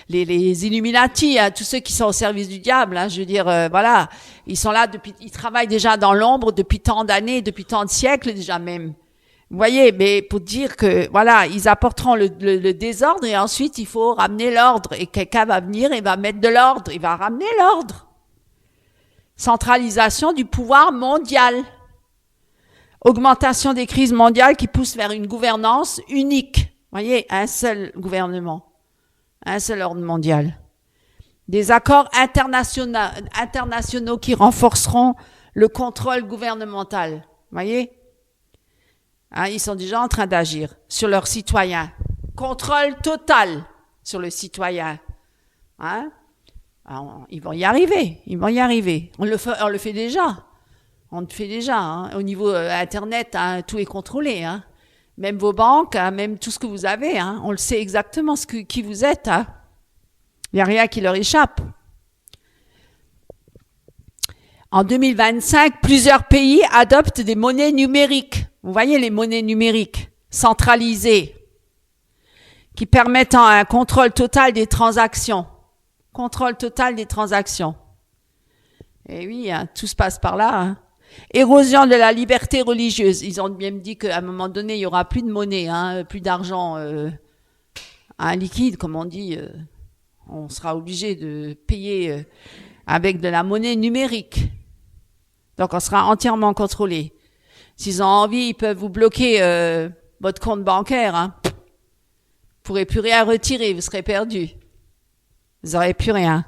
les Illuminati, tous ceux qui sont au service du diable, je veux dire, voilà, ils sont là ils travaillent déjà dans l'ombre depuis tant d'années, depuis tant de siècles déjà même. Vous voyez, mais pour dire que, voilà, ils apporteront le désordre et ensuite il faut ramener l'ordre. Et quelqu'un va venir et va mettre de l'ordre, il va ramener l'ordre. Centralisation du pouvoir mondial. Augmentation des crises mondiales qui poussent vers une gouvernance unique. Vous voyez, un seul gouvernement, un seul ordre mondial. Des accords internationaux qui renforceront le contrôle gouvernemental. Vous voyez? Ils sont déjà en train d'agir sur leurs citoyens. Contrôle total sur le citoyen. Hein? Alors, ils vont y arriver. On le fait déjà. On le fait déjà. Hein. Au niveau Internet, hein, tout est contrôlé. Hein. Même vos banques, hein, même tout ce que vous avez. Hein. On le sait exactement qui vous êtes. Hein. Il n'y a rien qui leur échappe. En 2025, plusieurs pays adoptent des monnaies numériques. Vous voyez les monnaies numériques centralisées qui permettent un contrôle total des transactions. Contrôle total des transactions. Et oui, hein, tout se passe par là. Hein. Érosion de la liberté religieuse. Ils ont même dit qu'à un moment donné, il n'y aura plus de monnaie, hein, plus d'argent liquide, comme on dit. On sera obligé de payer avec de la monnaie numérique. Donc, on sera entièrement contrôlé. S'ils ont envie, ils peuvent vous bloquer votre compte bancaire. Hein. Vous ne pourrez plus rien retirer, vous serez perdu. Vous n'aurez plus rien.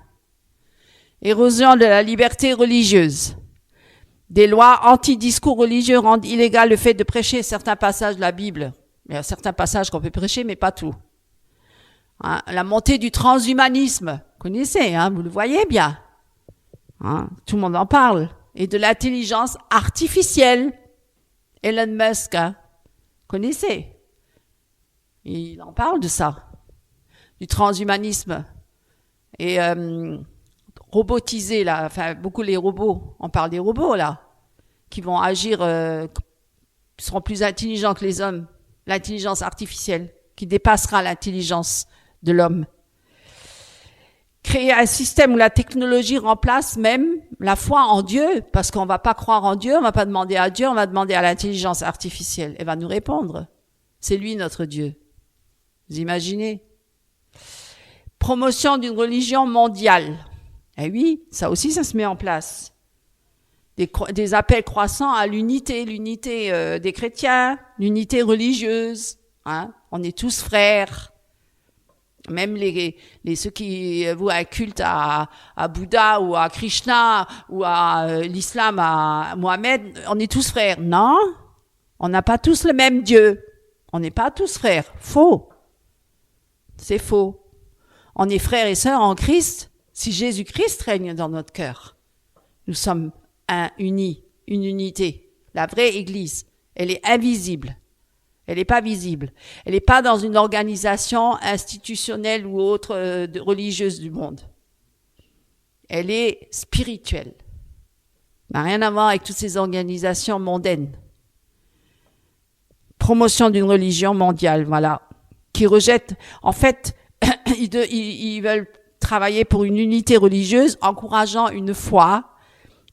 Érosion de la liberté religieuse. Des lois anti-discours religieux rendent illégal le fait de prêcher certains passages de la Bible. Il y a certains passages qu'on peut prêcher, mais pas tout. Hein, la montée du transhumanisme. Vous connaissez, hein, vous le voyez bien. Hein, tout le monde en parle. Et de l'intelligence artificielle. Elon Musk, hein, connaissez. Il en parle de ça. Du transhumanisme. Et robotiser, là, enfin, beaucoup les robots. On parle des robots, là, qui vont agir, qui seront plus intelligents que les hommes. L'intelligence artificielle, qui dépassera l'intelligence de l'homme. Créer un système où la technologie remplace même la foi en Dieu, parce qu'on va pas croire en Dieu, on va pas demander à Dieu, on va demander à l'intelligence artificielle. Elle va nous répondre. C'est lui notre Dieu. Vous imaginez? Promotion d'une religion mondiale. Eh oui, ça aussi, ça se met en place. Des appels croissants à l'unité des chrétiens, l'unité religieuse. Hein? On est tous frères. Même ceux qui vouent un culte à Bouddha ou à Krishna ou à l'islam, à Mohamed, on est tous frères. Non, on n'a pas tous le même Dieu. On n'est pas tous frères. Faux. C'est faux. On est frères et sœurs en Christ si Jésus-Christ règne dans notre cœur. Nous sommes unis, une unité. La vraie Église, elle est invisible. Elle n'est pas visible. Elle n'est pas dans une organisation institutionnelle ou autre religieuse du monde. Elle est spirituelle. Elle n'a rien à voir avec toutes ces organisations mondaines. Promotion d'une religion mondiale, voilà, qui rejette, en fait, ils veulent travailler pour une unité religieuse, encourageant une foi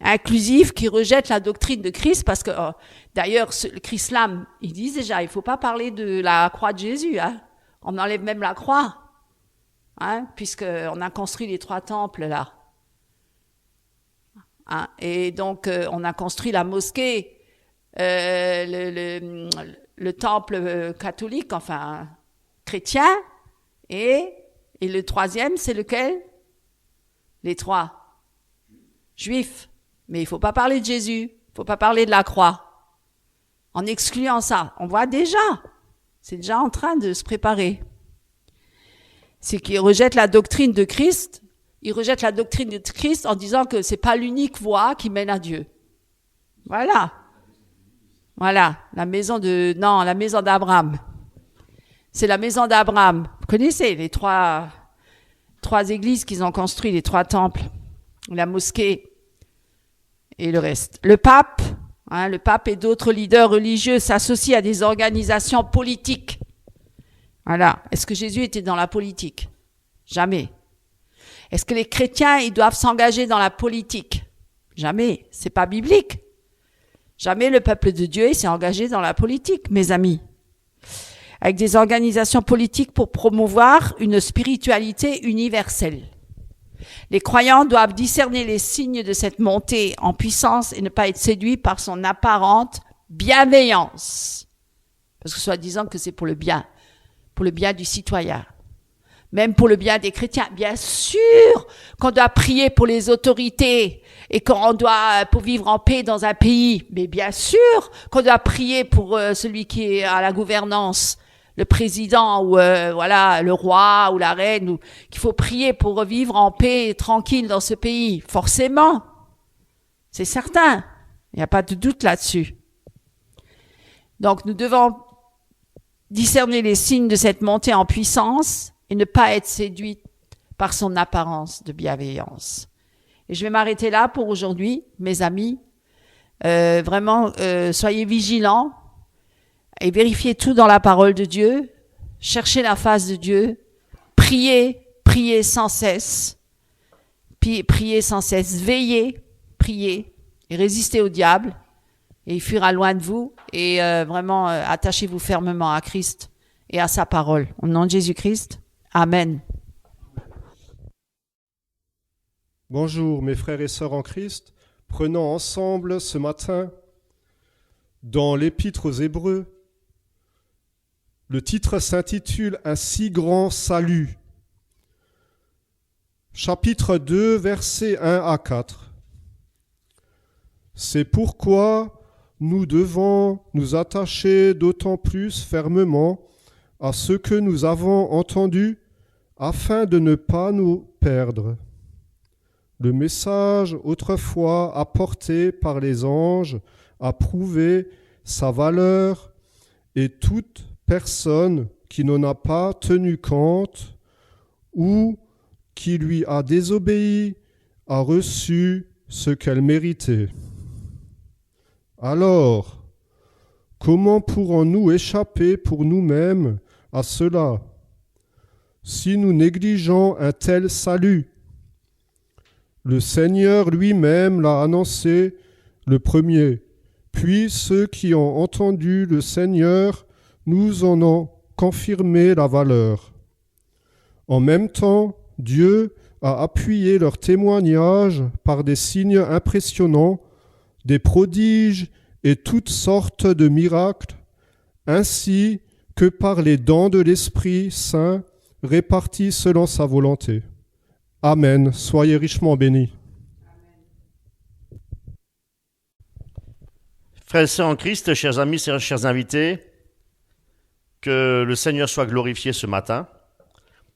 inclusive qui rejette la doctrine de Christ, parce que d'ailleurs, le Chrislam, ils disent déjà, il faut pas parler de la croix de Jésus, hein. On enlève même la croix, hein, puisqu'on a construit les 3 temples là. Hein, et donc, on a construit la mosquée, le temple catholique, enfin chrétien, et le 3e, c'est lequel? Les 3 juifs. Mais il faut pas parler de Jésus, il faut pas parler de la croix. En excluant ça, on voit déjà, c'est déjà en train de se préparer. C'est qu'ils rejettent la doctrine de Christ, ils rejettent la doctrine de Christ en disant que c'est pas l'unique voie qui mène à Dieu. Voilà. Voilà, la maison d'Abraham. C'est la maison d'Abraham. Vous connaissez les 3 églises qu'ils ont construites, les 3 temples, la mosquée et le reste. Le pape et d'autres leaders religieux s'associent à des organisations politiques. Voilà. Est-ce que Jésus était dans la politique? Jamais. Est-ce que les chrétiens, ils doivent s'engager dans la politique? Jamais. C'est pas biblique. Jamais le peuple de Dieu s'est engagé dans la politique, mes amis. Avec des organisations politiques pour promouvoir une spiritualité universelle. Les croyants doivent discerner les signes de cette montée en puissance et ne pas être séduits par son apparente bienveillance. Parce que soi-disant que c'est pour le bien du citoyen. Même pour le bien des chrétiens. Bien sûr qu'on doit prier pour les autorités et qu'on doit, pour vivre en paix dans un pays. Mais bien sûr qu'on doit prier pour celui qui est à la gouvernance le président ou voilà le roi ou la reine, ou qu'il faut prier pour revivre en paix et tranquille dans ce pays. Forcément, c'est certain. Il n'y a pas de doute là-dessus. Donc nous devons discerner les signes de cette montée en puissance et ne pas être séduits par son apparence de bienveillance. Et je vais m'arrêter là pour aujourd'hui, mes amis. Vraiment, soyez vigilants et vérifiez tout dans la parole de Dieu. Cherchez la face de Dieu. Priez sans cesse. Priez sans cesse. Veillez, priez et résistez au diable. Et il fuira loin de vous. Et vraiment, attachez-vous fermement à Christ et à sa parole. Au nom de Jésus-Christ. Amen. Bonjour mes frères et sœurs en Christ. Prenons ensemble ce matin dans l'Épître aux Hébreux. Le titre s'intitule « Un si grand salut ». Chapitre 2, versets 1 à 4. C'est pourquoi nous devons nous attacher d'autant plus fermement à ce que nous avons entendu afin de ne pas nous perdre. Le message autrefois apporté par les anges a prouvé sa valeur et toute personne qui n'en a pas tenu compte ou qui lui a désobéi a reçu ce qu'elle méritait. Alors, comment pourrons-nous échapper pour nous-mêmes à cela si nous négligeons un tel salut? Le Seigneur lui-même l'a annoncé le premier, puis ceux qui ont entendu le Seigneur nous en ont confirmé la valeur. En même temps, Dieu a appuyé leur témoignage par des signes impressionnants, des prodiges et toutes sortes de miracles, ainsi que par les dons de l'Esprit Saint répartis selon sa volonté. Amen. Soyez richement bénis. Frères et sœurs en Christ, chers amis, chers invités, que le Seigneur soit glorifié ce matin.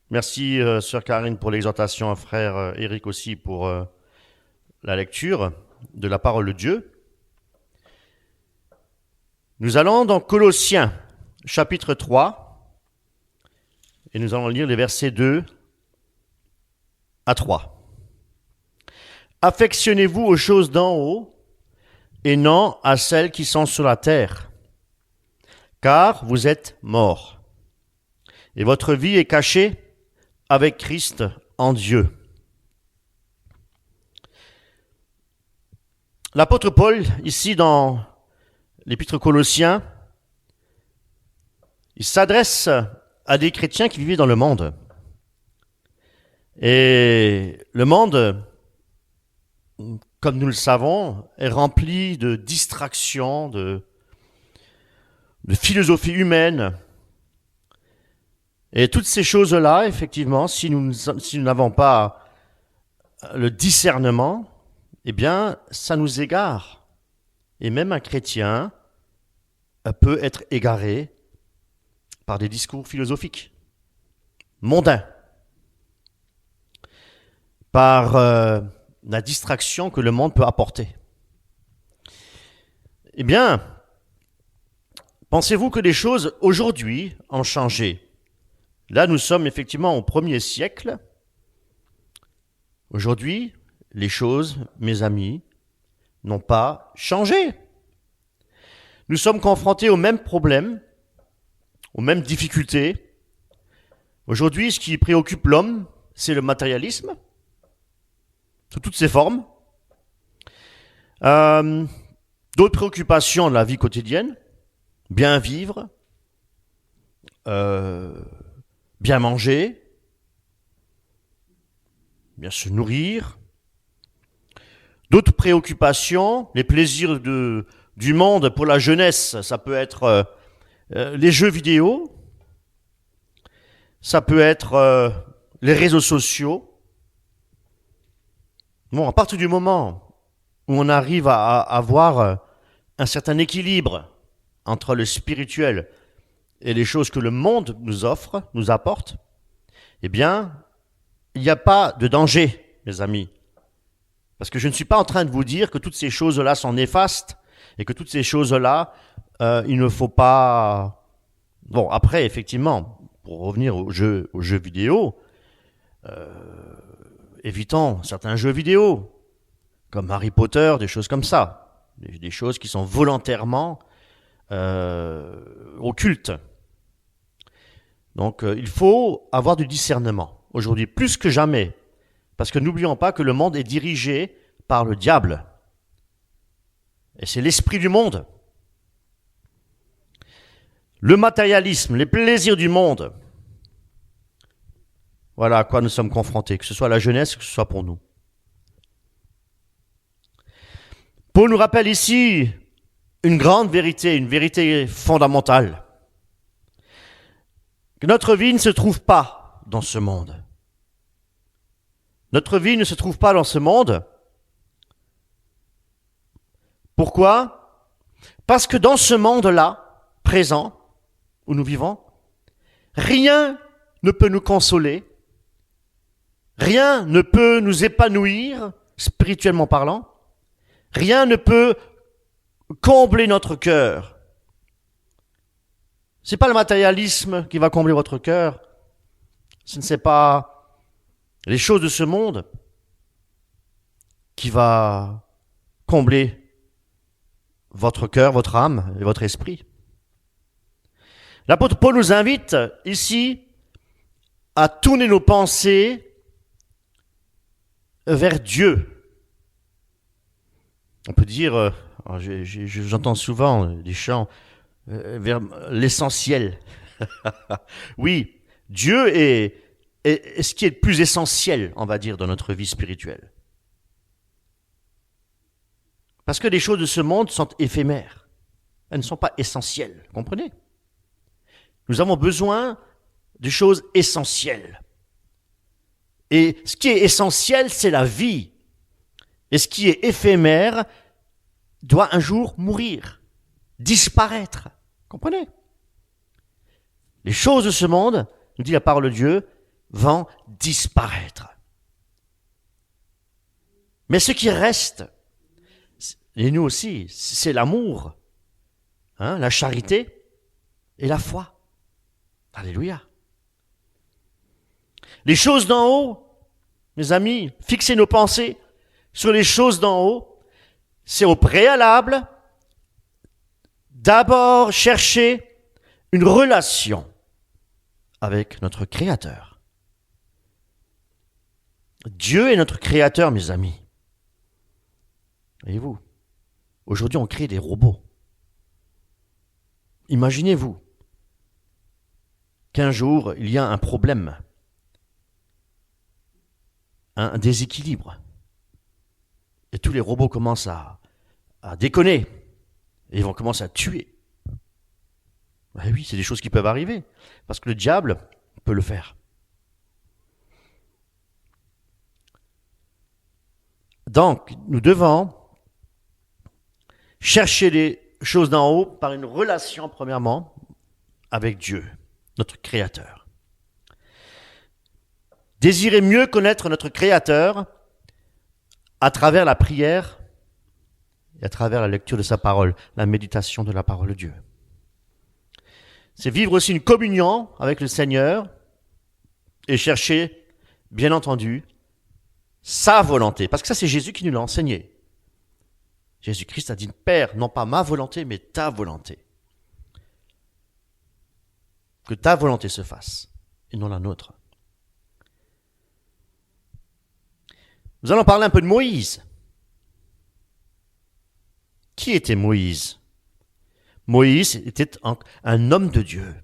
Merci, sœur Karine, pour l'exhortation, frère Éric aussi pour la lecture de la parole de Dieu. Nous allons dans Colossiens, chapitre 3, et nous allons lire les versets 2 à 3. Affectionnez-vous aux choses d'en haut et non à celles qui sont sur la terre, car vous êtes morts, et votre vie est cachée avec Christ en Dieu. L'apôtre Paul, ici dans l'épître Colossiens, il s'adresse à des chrétiens qui vivaient dans le monde. Et le monde, comme nous le savons, est rempli de distractions, de philosophie humaine. Et toutes ces choses-là, effectivement, si nous n'avons pas le discernement, eh bien, ça nous égare. Et même un chrétien peut être égaré par des discours philosophiques, mondains, par la distraction que le monde peut apporter. Eh bien, pensez-vous que les choses aujourd'hui ont changé? Là, nous sommes effectivement au 1er siècle. Aujourd'hui, les choses, mes amis, n'ont pas changé. Nous sommes confrontés aux mêmes problèmes, aux mêmes difficultés. Aujourd'hui, ce qui préoccupe l'homme, c'est le matérialisme, sous toutes ses formes. D'autres préoccupations de la vie quotidienne, bien vivre, bien manger, bien se nourrir. D'autres préoccupations, les plaisirs du monde pour la jeunesse, ça peut être les jeux vidéo, ça peut être les réseaux sociaux. Bon, à partir du moment où on arrive à avoir un certain équilibre entre le spirituel et les choses que le monde nous offre, nous apporte, eh bien, il n'y a pas de danger, mes amis. Parce que je ne suis pas en train de vous dire que toutes ces choses-là sont néfastes et que toutes ces choses-là, il ne faut pas... Bon, après, effectivement, pour revenir aux jeux vidéo, évitons certains jeux vidéo, comme Harry Potter, des choses comme ça. Des choses qui sont volontairement occultes. Donc, il faut avoir du discernement, aujourd'hui, plus que jamais. Parce que n'oublions pas que le monde est dirigé par le diable. Et c'est l'esprit du monde. Le matérialisme, les plaisirs du monde. Voilà à quoi nous sommes confrontés, que ce soit la jeunesse, que ce soit pour nous. Paul nous rappelle ici une grande vérité, une vérité fondamentale. Que notre vie ne se trouve pas dans ce monde. Notre vie ne se trouve pas dans ce monde. Pourquoi ? Parce que dans ce monde-là, présent, où nous vivons, rien ne peut nous consoler, rien ne peut nous épanouir, spirituellement parlant, rien ne peut combler notre cœur. Ce n'est pas le matérialisme qui va combler votre cœur, ce n'est pas les choses de ce monde qui va combler votre cœur, votre âme et votre esprit. L'apôtre Paul nous invite ici à tourner nos pensées vers Dieu. On peut dire, j'entends souvent des chants vers l'essentiel. Oui, Dieu est ce qui est le plus essentiel, on va dire, dans notre vie spirituelle. Parce que les choses de ce monde sont éphémères. Elles ne sont pas essentielles, comprenez ? Nous avons besoin de choses essentielles. Et ce qui est essentiel, c'est la vie. Et ce qui est éphémère doit un jour mourir, disparaître. Comprenez ? Les choses de ce monde, nous dit la parole de Dieu, vont disparaître. Mais ce qui reste, et nous aussi, c'est l'amour, la charité et la foi. Alléluia. Les choses d'en haut, mes amis, fixer nos pensées sur les choses d'en haut, c'est au préalable d'abord chercher une relation avec notre Créateur. Dieu est notre Créateur, mes amis. Voyez-vous, aujourd'hui on crée des robots. Imaginez-vous qu'un jour il y a un problème, un déséquilibre, et tous les robots commencent à déconner, et ils vont commencer à tuer. Ben oui, c'est des choses qui peuvent arriver, parce que le diable peut le faire. Donc, nous devons chercher les choses d'en haut par une relation, premièrement, avec Dieu, notre Créateur. Désirer mieux connaître notre Créateur à travers la prière et à travers la lecture de sa parole, la méditation de la parole de Dieu. C'est vivre aussi une communion avec le Seigneur et chercher, bien entendu, sa volonté. Parce que ça, c'est Jésus qui nous l'a enseigné. Jésus-Christ a dit, Père, non pas ma volonté, mais ta volonté. Que ta volonté se fasse, et non la nôtre. Nous allons parler un peu de Moïse. Qui était Moïse ? Moïse était un homme de Dieu.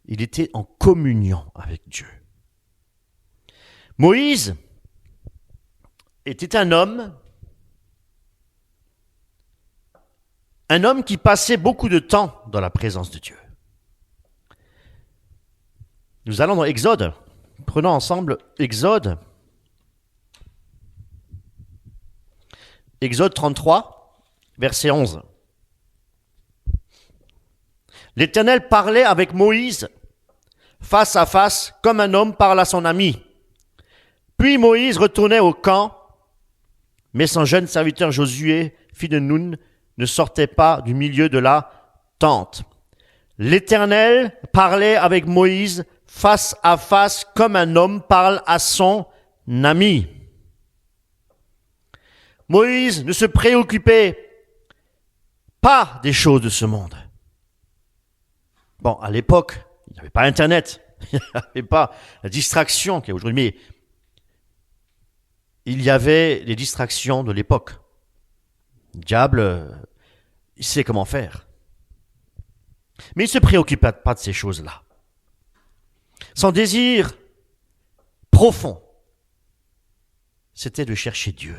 Il était en communion avec Dieu. Moïse était un homme qui passait beaucoup de temps dans la présence de Dieu. Nous allons dans Exode. Prenons ensemble Exode. Exode 33, verset 11. L'Éternel parlait avec Moïse face à face, comme un homme parle à son ami. Puis Moïse retournait au camp, mais son jeune serviteur Josué, fils de Nun, ne sortait pas du milieu de la tente. L'Éternel parlait avec Moïse face à face, comme un homme parle à son ami. Moïse ne se préoccupait pas des choses de ce monde. Bon, à l'époque, il n'y avait pas Internet, il n'y avait pas la distraction qu'il y a aujourd'hui, mais il y avait les distractions de l'époque. Le diable, il sait comment faire. Mais il ne se préoccupait pas de ces choses-là. Son désir profond, c'était de chercher Dieu.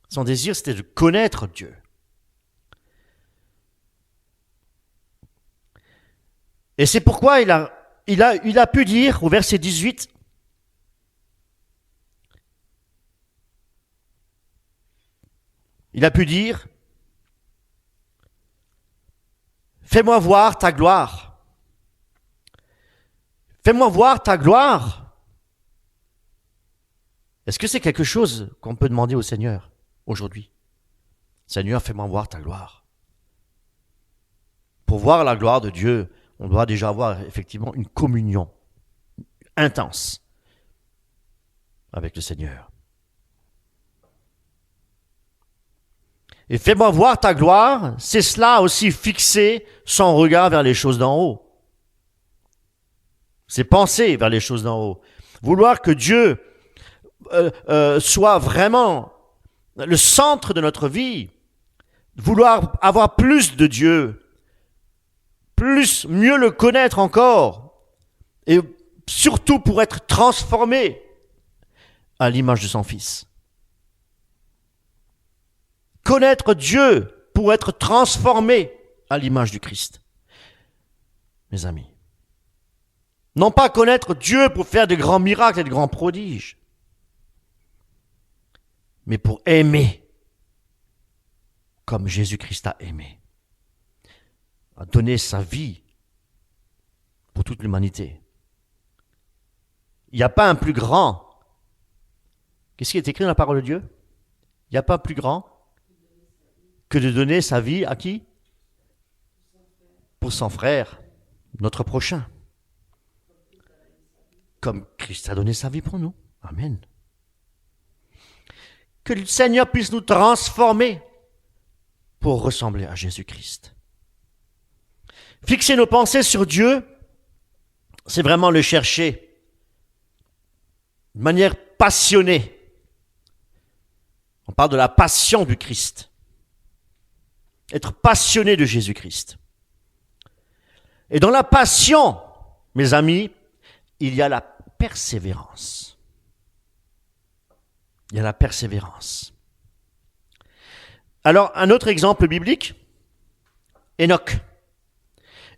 Son désir, c'était de connaître Dieu. Et c'est pourquoi il a pu dire au verset 18, il a pu dire, fais-moi voir ta gloire. Fais-moi voir ta gloire. Est-ce que c'est quelque chose qu'on peut demander au Seigneur aujourd'hui? Seigneur, fais-moi voir ta gloire. Pour voir la gloire de Dieu, on doit déjà avoir effectivement une communion intense avec le Seigneur. Et fais-moi voir ta gloire, c'est cela aussi fixer son regard vers les choses d'en haut. C'est penser vers les choses d'en haut. Vouloir que Dieu soit vraiment le centre de notre vie. Vouloir avoir plus de Dieu. Mieux le connaître encore. Et surtout pour être transformé à l'image de son Fils. Connaître Dieu pour être transformé à l'image du Christ. Mes amis. Non pas connaître Dieu pour faire de grands miracles et de grands prodiges, mais pour aimer comme Jésus-Christ a aimé, a donné sa vie pour toute l'humanité. Il n'y a pas un plus grand. Qu'est-ce qui est écrit dans la parole de Dieu? Il n'y a pas plus grand que de donner sa vie à qui? Pour son frère, notre prochain. Comme Christ a donné sa vie pour nous. Amen. Que le Seigneur puisse nous transformer pour ressembler à Jésus-Christ. Fixer nos pensées sur Dieu, c'est vraiment le chercher de manière passionnée. On parle de la passion du Christ. Être passionné de Jésus-Christ. Et dans la passion, mes amis, il y a la persévérance. Il y a la persévérance. Alors, un autre exemple biblique, Enoch.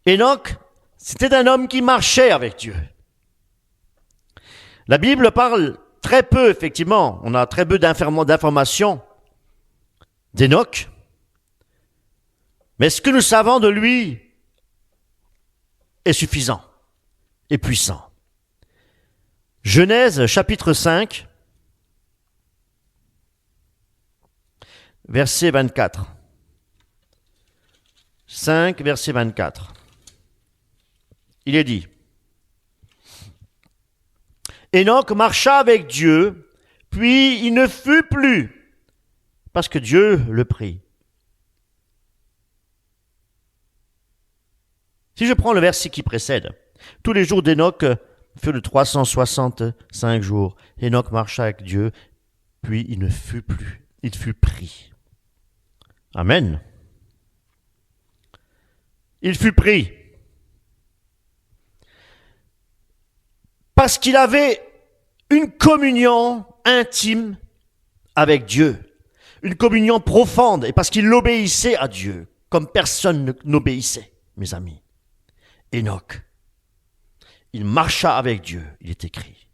Enoch, c'était un homme qui marchait avec Dieu. La Bible parle très peu, effectivement, on a très peu d'informations d'Enoch, mais ce que nous savons de lui est suffisant et puissant. Genèse chapitre 5, verset 24. 5, verset 24. Il est dit, Enoch marcha avec Dieu, puis il ne fut plus, parce que Dieu le prit. Si je prends le verset qui précède, tous les jours d'Enoch furent de 365 jours. Enoch marcha avec Dieu, puis il ne fut plus, il fut pris. Amen. Il fut pris. Parce qu'il avait une communion intime avec Dieu, une communion profonde, et parce qu'il obéissait à Dieu, comme personne n'obéissait, mes amis. Enoch, il marcha avec Dieu, il est écrit.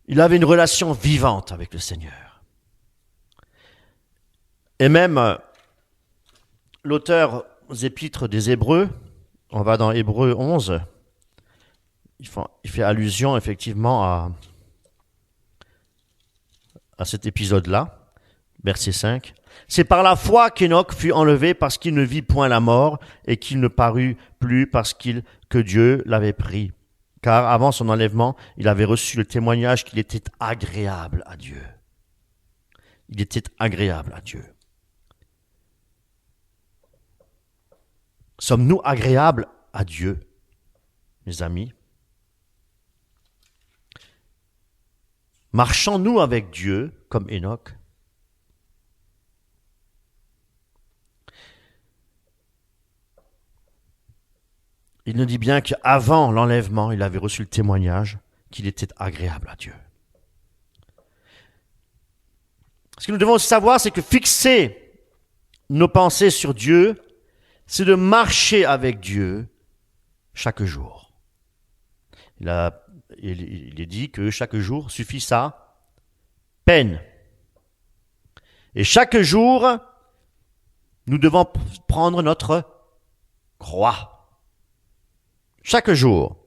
Il avait une relation vivante avec le Seigneur. Et même, l'auteur aux épîtres des Hébreux, on va dans Hébreux 11, il fait allusion effectivement à cet épisode-là, verset 5. C'est par la foi qu'Enoch fut enlevé parce qu'il ne vit point la mort et qu'il ne parut plus parce que Dieu l'avait pris. Car avant son enlèvement, il avait reçu le témoignage qu'il était agréable à Dieu. Il était agréable à Dieu. Sommes-nous agréables à Dieu, mes amis? Marchons-nous avec Dieu comme Enoch? Il nous dit bien qu'avant l'enlèvement, il avait reçu le témoignage qu'il était agréable à Dieu. Ce que nous devons savoir, c'est que fixer nos pensées sur Dieu, c'est de marcher avec Dieu chaque jour. Il est dit que chaque jour suffit sa peine. Et chaque jour, nous devons prendre notre croix. Chaque jour.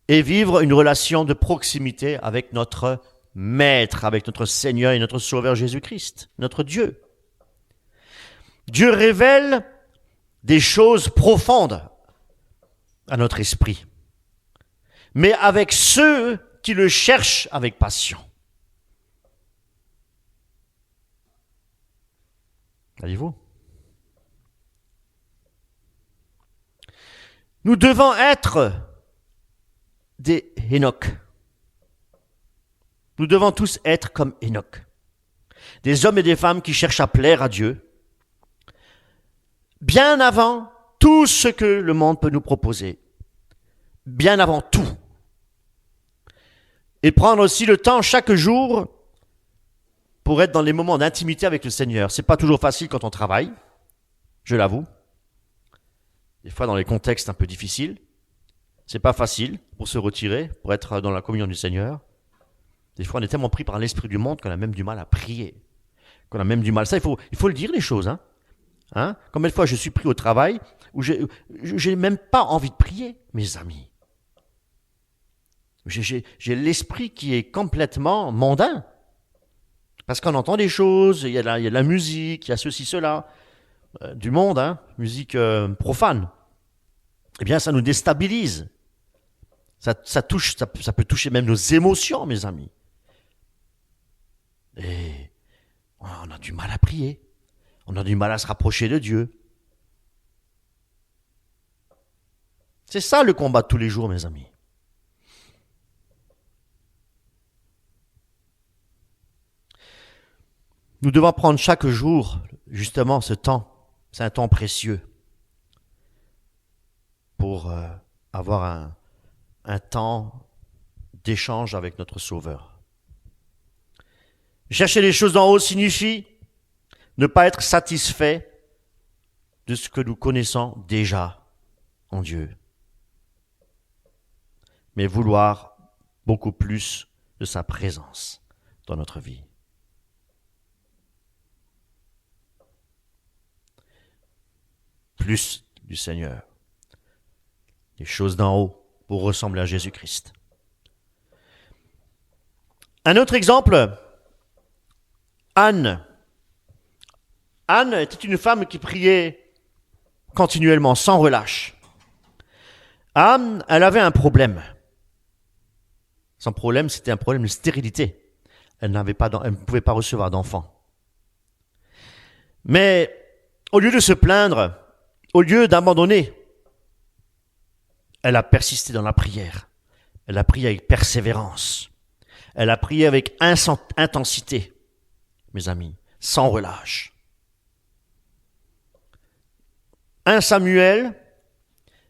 Et vivre une relation de proximité avec notre Maître, avec notre Seigneur et notre Sauveur Jésus-Christ, notre Dieu. Dieu révèle des choses profondes à notre esprit, mais avec ceux qui le cherchent avec passion. Voyez-vous? Nous devons être des Enoch. Nous devons tous être comme Enoch. Des hommes et des femmes qui cherchent à plaire à Dieu, bien avant tout ce que le monde peut nous proposer. Bien avant tout. Et prendre aussi le temps chaque jour pour être dans les moments d'intimité avec le Seigneur. C'est pas toujours facile quand on travaille, je l'avoue. Des fois dans les contextes un peu difficiles. C'est pas facile pour se retirer, pour être dans la communion du Seigneur. Des fois on est tellement pris par l'esprit du monde qu'on a même du mal à prier. Qu'on a même du mal. Ça, il faut le dire les choses, hein? Combien de fois je suis pris au travail où j'ai même pas envie de prier, mes amis. J'ai l'esprit qui est complètement mondain. Parce qu'on entend des choses, il y a de la musique, il y a ceci, cela, du monde, musique profane. Eh bien, ça nous déstabilise. Ça peut toucher même nos émotions, mes amis. Et on a du mal à prier. On a du mal à se rapprocher de Dieu. C'est ça le combat de tous les jours, mes amis. Nous devons prendre chaque jour, justement, ce temps. C'est un temps précieux pour avoir un temps d'échange avec notre Sauveur. Chercher les choses d'en haut signifie ne pas être satisfait de ce que nous connaissons déjà en Dieu, mais vouloir beaucoup plus de sa présence dans notre vie. Plus du Seigneur. Les choses d'en haut pour ressembler à Jésus-Christ. Un autre exemple, Anne. Anne était une femme qui priait continuellement, sans relâche. Anne, elle avait un problème. Son problème, c'était un problème de stérilité. Elle ne pouvait pas recevoir d'enfant. Mais au lieu de se plaindre, au lieu d'abandonner, elle a persisté dans la prière. Elle a prié avec persévérance. Elle a prié avec intensité, mes amis, sans relâche. 1 Samuel,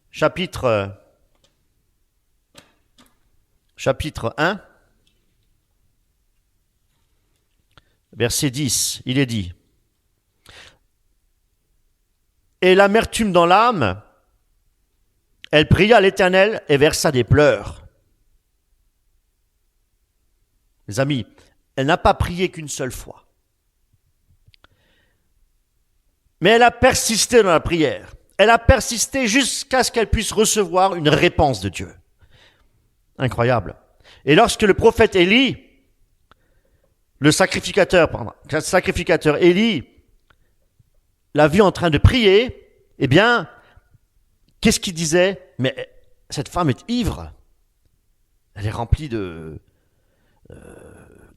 chapitre 1, verset 10, il est dit: et l'amertume dans l'âme, elle pria à l'Éternel et versa des pleurs. Mes amis, elle n'a pas prié qu'une seule fois. Mais elle a persisté dans la prière. Elle a persisté jusqu'à ce qu'elle puisse recevoir une réponse de Dieu. Incroyable. Et lorsque le prophète Élie, le sacrificateur Élie, l'a vu en train de prier, eh bien, qu'est-ce qu'il disait? Mais cette femme est ivre. Elle est remplie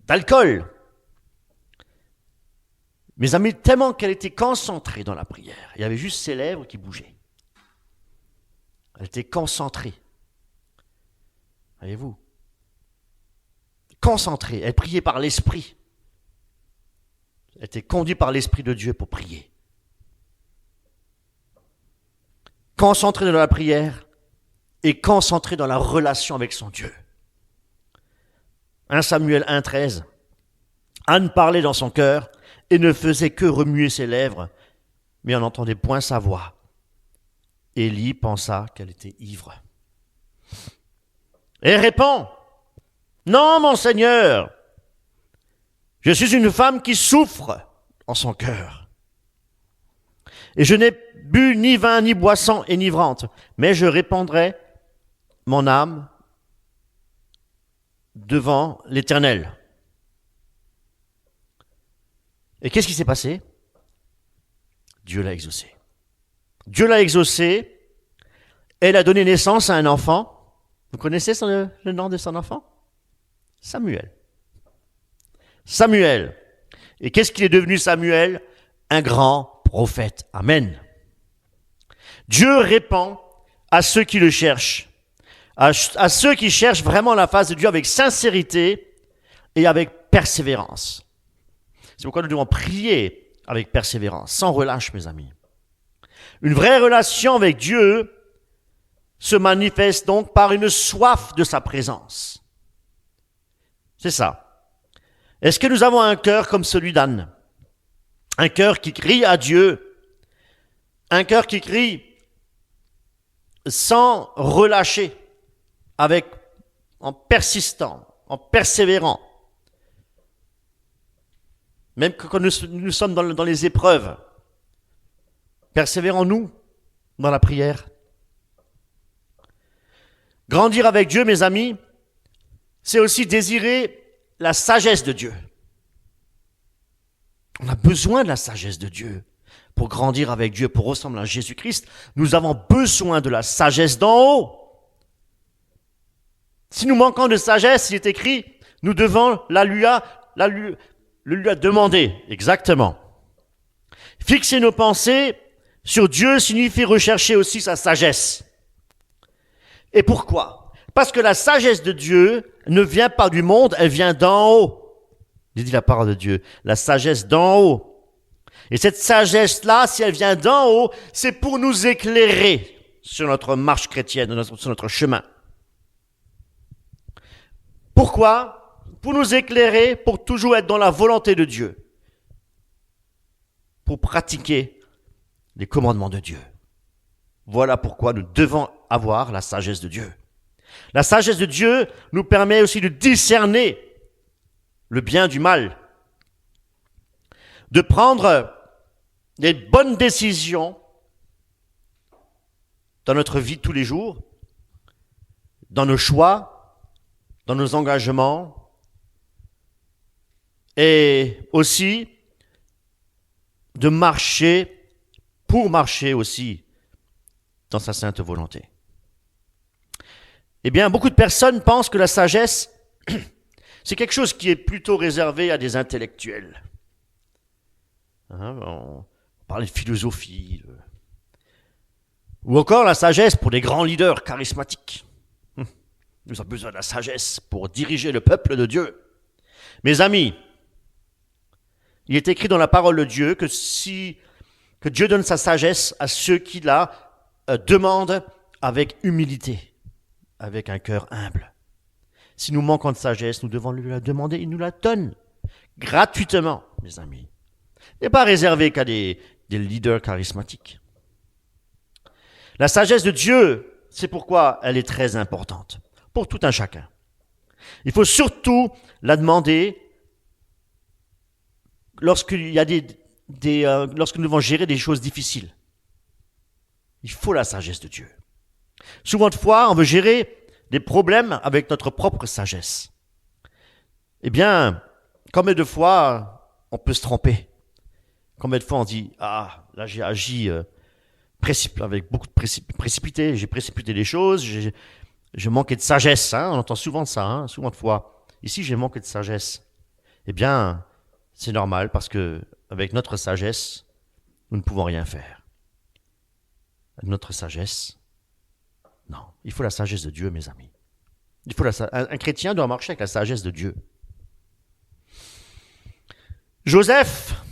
d'alcool. Mes amis, tellement qu'elle était concentrée dans la prière. Il y avait juste ses lèvres qui bougeaient. Elle était concentrée. Voyez-vous? Concentrée. Elle priait par l'Esprit. Elle était conduite par l'Esprit de Dieu pour prier. Concentrée dans la prière et concentrée dans la relation avec son Dieu. 1 Samuel 1,13. Anne parlait dans son cœur et ne faisait que remuer ses lèvres, mais on n'entendait point sa voix. Élie pensa qu'elle était ivre. Et elle répond, « Non, mon Seigneur, je suis une femme qui souffre en son cœur. Et je n'ai bu ni vin, ni boisson enivrante, mais je répandrai mon âme devant l'Éternel. » Et qu'est-ce qui s'est passé? Dieu l'a exaucé. Dieu l'a exaucé. Elle a donné naissance à un enfant. Vous connaissez le nom de son enfant? Samuel. Samuel. Et qu'est-ce qu'il est devenu Samuel? Un grand prophète. Amen. Dieu répond à ceux qui le cherchent. À ceux qui cherchent vraiment la face de Dieu avec sincérité et avec persévérance. C'est pourquoi nous devons prier avec persévérance, sans relâche, mes amis. Une vraie relation avec Dieu se manifeste donc par une soif de sa présence. C'est ça. Est-ce que nous avons un cœur comme celui d'Anne? Un cœur qui crie à Dieu, un cœur qui crie sans relâcher, en persistant, en persévérant. Même quand nous sommes dans les épreuves, persévérons-nous dans la prière. Grandir avec Dieu, mes amis, c'est aussi désirer la sagesse de Dieu. On a besoin de la sagesse de Dieu pour grandir avec Dieu, pour ressembler à Jésus-Christ. Nous avons besoin de la sagesse d'en haut. Si nous manquons de sagesse, il est écrit, nous devons le lui a demandé, exactement. Fixer nos pensées sur Dieu signifie rechercher aussi sa sagesse. Et pourquoi? Parce que la sagesse de Dieu ne vient pas du monde, elle vient d'en haut. Il dit la parole de Dieu, la sagesse d'en haut. Et cette sagesse-là, si elle vient d'en haut, c'est pour nous éclairer sur notre marche chrétienne, sur notre chemin. Pourquoi? Pour nous éclairer, pour toujours être dans la volonté de Dieu, pour pratiquer les commandements de Dieu. Voilà pourquoi nous devons avoir la sagesse de Dieu. La sagesse de Dieu nous permet aussi de discerner le bien du mal, de prendre des bonnes décisions dans notre vie de tous les jours, dans nos choix, dans nos engagements, et aussi de marcher, pour marcher aussi dans sa sainte volonté. Eh bien, beaucoup de personnes pensent que la sagesse, c'est quelque chose qui est plutôt réservé à des intellectuels. On parle de philosophie, ou encore la sagesse pour des grands leaders charismatiques. Nous avons besoin de la sagesse pour diriger le peuple de Dieu. Mes amis, il est écrit dans la parole de Dieu que Dieu donne sa sagesse à ceux qui la demandent avec humilité, avec un cœur humble. Si nous manquons de sagesse, nous devons lui la demander, il nous la donne gratuitement, mes amis. Il n'est pas réservé qu'à des leaders charismatiques. La sagesse de Dieu, c'est pourquoi elle est très importante pour tout un chacun. Il faut surtout la demander lorsqu'il y a des lorsque nous devons gérer des choses difficiles. Il faut la sagesse de Dieu. Souvent de fois, on veut gérer des problèmes avec notre propre sagesse. Eh bien, combien de fois on peut se tromper? Combien de fois on dit, ah, là j'ai agi avec beaucoup de précipité, j'ai précipité les choses, j'ai manqué de sagesse. On entend souvent ça, souvent de fois. Ici, j'ai manqué de sagesse. Eh bien, c'est normal parce que avec notre sagesse, nous ne pouvons rien faire. Notre sagesse, non. Il faut la sagesse de Dieu, mes amis. Un chrétien doit marcher avec la sagesse de Dieu. Joseph,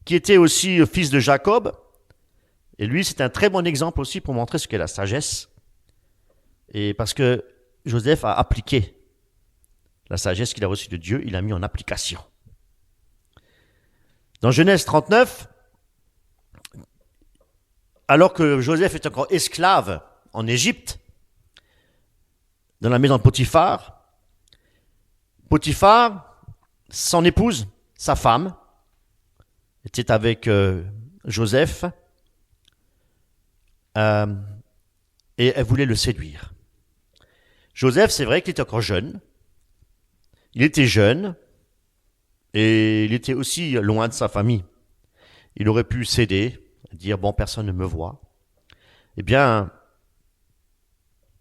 qui était aussi fils de Jacob, et lui, c'est un très bon exemple aussi pour montrer ce qu'est la sagesse. Et parce que Joseph a appliqué la sagesse qu'il a reçue de Dieu, il l'a mis en application. Dans Genèse 39, alors que Joseph est encore esclave en Égypte, dans la maison de Potiphar, son épouse, sa femme, était avec Joseph et elle voulait le séduire. Joseph, c'est vrai qu'il était encore jeune. Il était jeune et il était aussi loin de sa famille. Il aurait pu céder, dire, bon, personne ne me voit. Eh bien,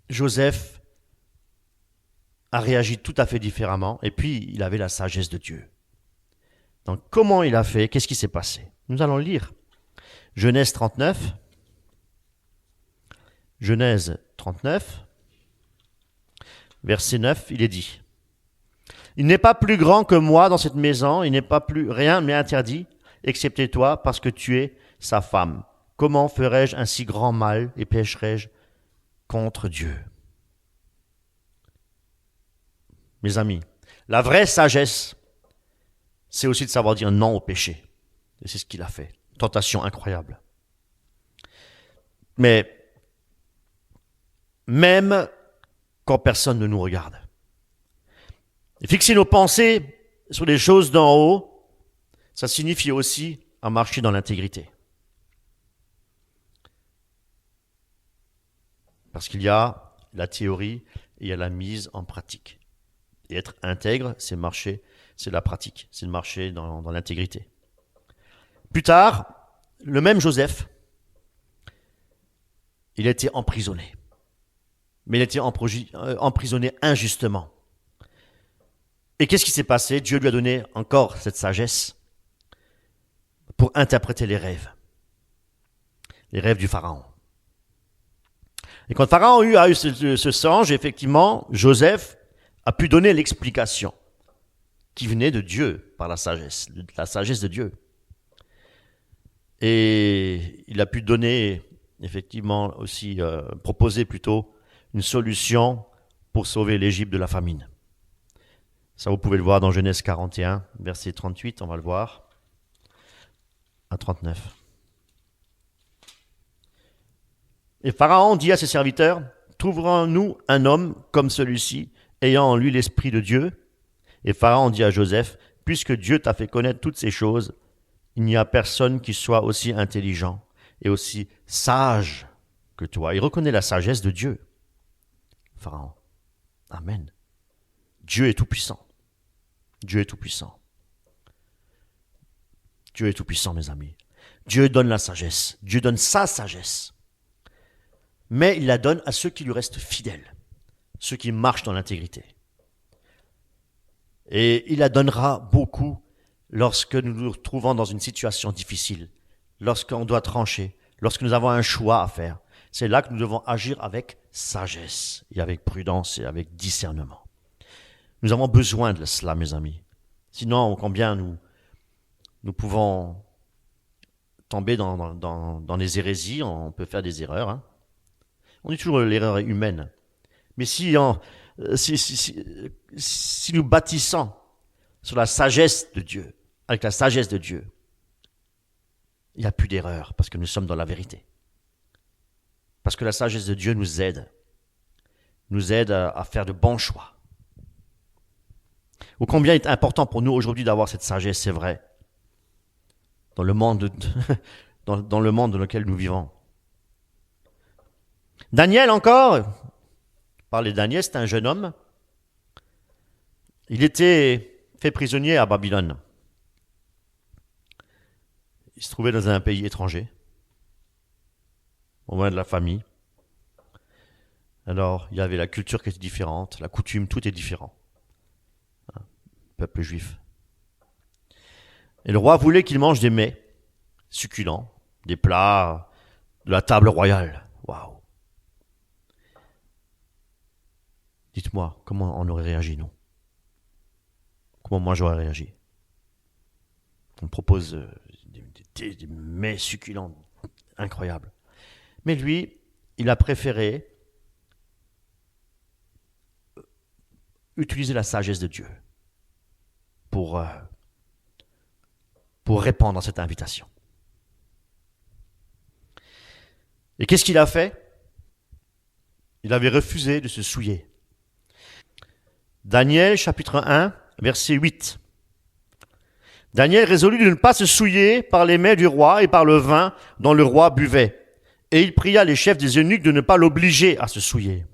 Joseph a réagi tout à fait différemment et puis il avait la sagesse de Dieu. Donc, comment il a fait? Qu'est-ce qui s'est passé? Nous allons lire Genèse 39. Genèse 39, verset 9, il est dit: il n'est pas plus grand que moi dans cette maison, il n'est pas plus rien m'est interdit, excepté toi, parce que tu es sa femme. Comment ferais-je un si grand mal et pécherais-je contre Dieu? Mes amis, la vraie sagesse, c'est aussi de savoir dire non au péché. Et c'est ce qu'il a fait. Tentation incroyable. Mais même quand personne ne nous regarde. Et fixer nos pensées sur les choses d'en haut, ça signifie aussi à marcher dans l'intégrité. Parce qu'il y a la théorie et il y a la mise en pratique. Et être intègre, c'est marcher, c'est la pratique, c'est de marcher dans l'intégrité. Plus tard, le même Joseph, il a été emprisonné. Mais il a été emprisonné injustement. Et qu'est-ce qui s'est passé? Dieu lui a donné encore cette sagesse pour interpréter les rêves du Pharaon. Et quand Pharaon a eu ce songe, effectivement, Joseph a pu donner l'explication qui venait de Dieu par la sagesse de Dieu. Et il a pu donner, effectivement, aussi, proposer plutôt une solution pour sauver l'Égypte de la famine. Ça, vous pouvez le voir dans Genèse 41, verset 38, on va le voir, à 39. Et Pharaon dit à ses serviteurs: trouverons-nous un homme comme celui-ci, ayant en lui l'esprit de Dieu? Et Pharaon dit à Joseph: puisque Dieu t'a fait connaître toutes ces choses, il n'y a personne qui soit aussi intelligent et aussi sage que toi. Il reconnaît la sagesse de Dieu. Pharaon. Amen. Dieu est tout-puissant. Dieu est tout-puissant. Dieu est tout-puissant, mes amis. Dieu donne la sagesse. Dieu donne sa sagesse. Mais il la donne à ceux qui lui restent fidèles, ceux qui marchent dans l'intégrité. Et il la donnera beaucoup lorsque nous nous retrouvons dans une situation difficile, lorsqu'on doit trancher, lorsque nous avons un choix à faire. C'est là que nous devons agir avec sagesse et avec prudence et avec discernement. Nous avons besoin de cela, mes amis. Sinon, combien nous pouvons tomber dans les hérésies, on peut faire des erreurs. On dit toujours l'erreur est humaine. Mais si nous bâtissons sur la sagesse de Dieu, avec la sagesse de Dieu, il n'y a plus d'erreur parce que nous sommes dans la vérité. Parce que la sagesse de Dieu nous aide à faire de bons choix. Ou combien il est important pour nous aujourd'hui d'avoir cette sagesse, c'est vrai. dans le monde, dans le monde dans lequel nous vivons. Daniel encore, parler de Daniel, c'est un jeune homme. Il était fait prisonnier à Babylone. Il se trouvait dans un pays étranger, au loin de la famille. Alors, il y avait la culture qui était différente, la coutume, tout est différent. Peuple juif. Et le roi voulait qu'il mange des mets succulents, des plats de la table royale. Waouh! Dites-moi, comment on aurait réagi, nous? Comment moi j'aurais réagi? On me propose des mets succulents, incroyables. Mais lui, il a préféré utiliser la sagesse de Dieu pour répondre à cette invitation. Et qu'est-ce qu'il a fait? Il avait refusé de se souiller. Daniel, chapitre 1, verset 8. Daniel résolut de ne pas se souiller par les mets du roi et par le vin dont le roi buvait. Et il pria les chefs des eunuques de ne pas l'obliger à se souiller.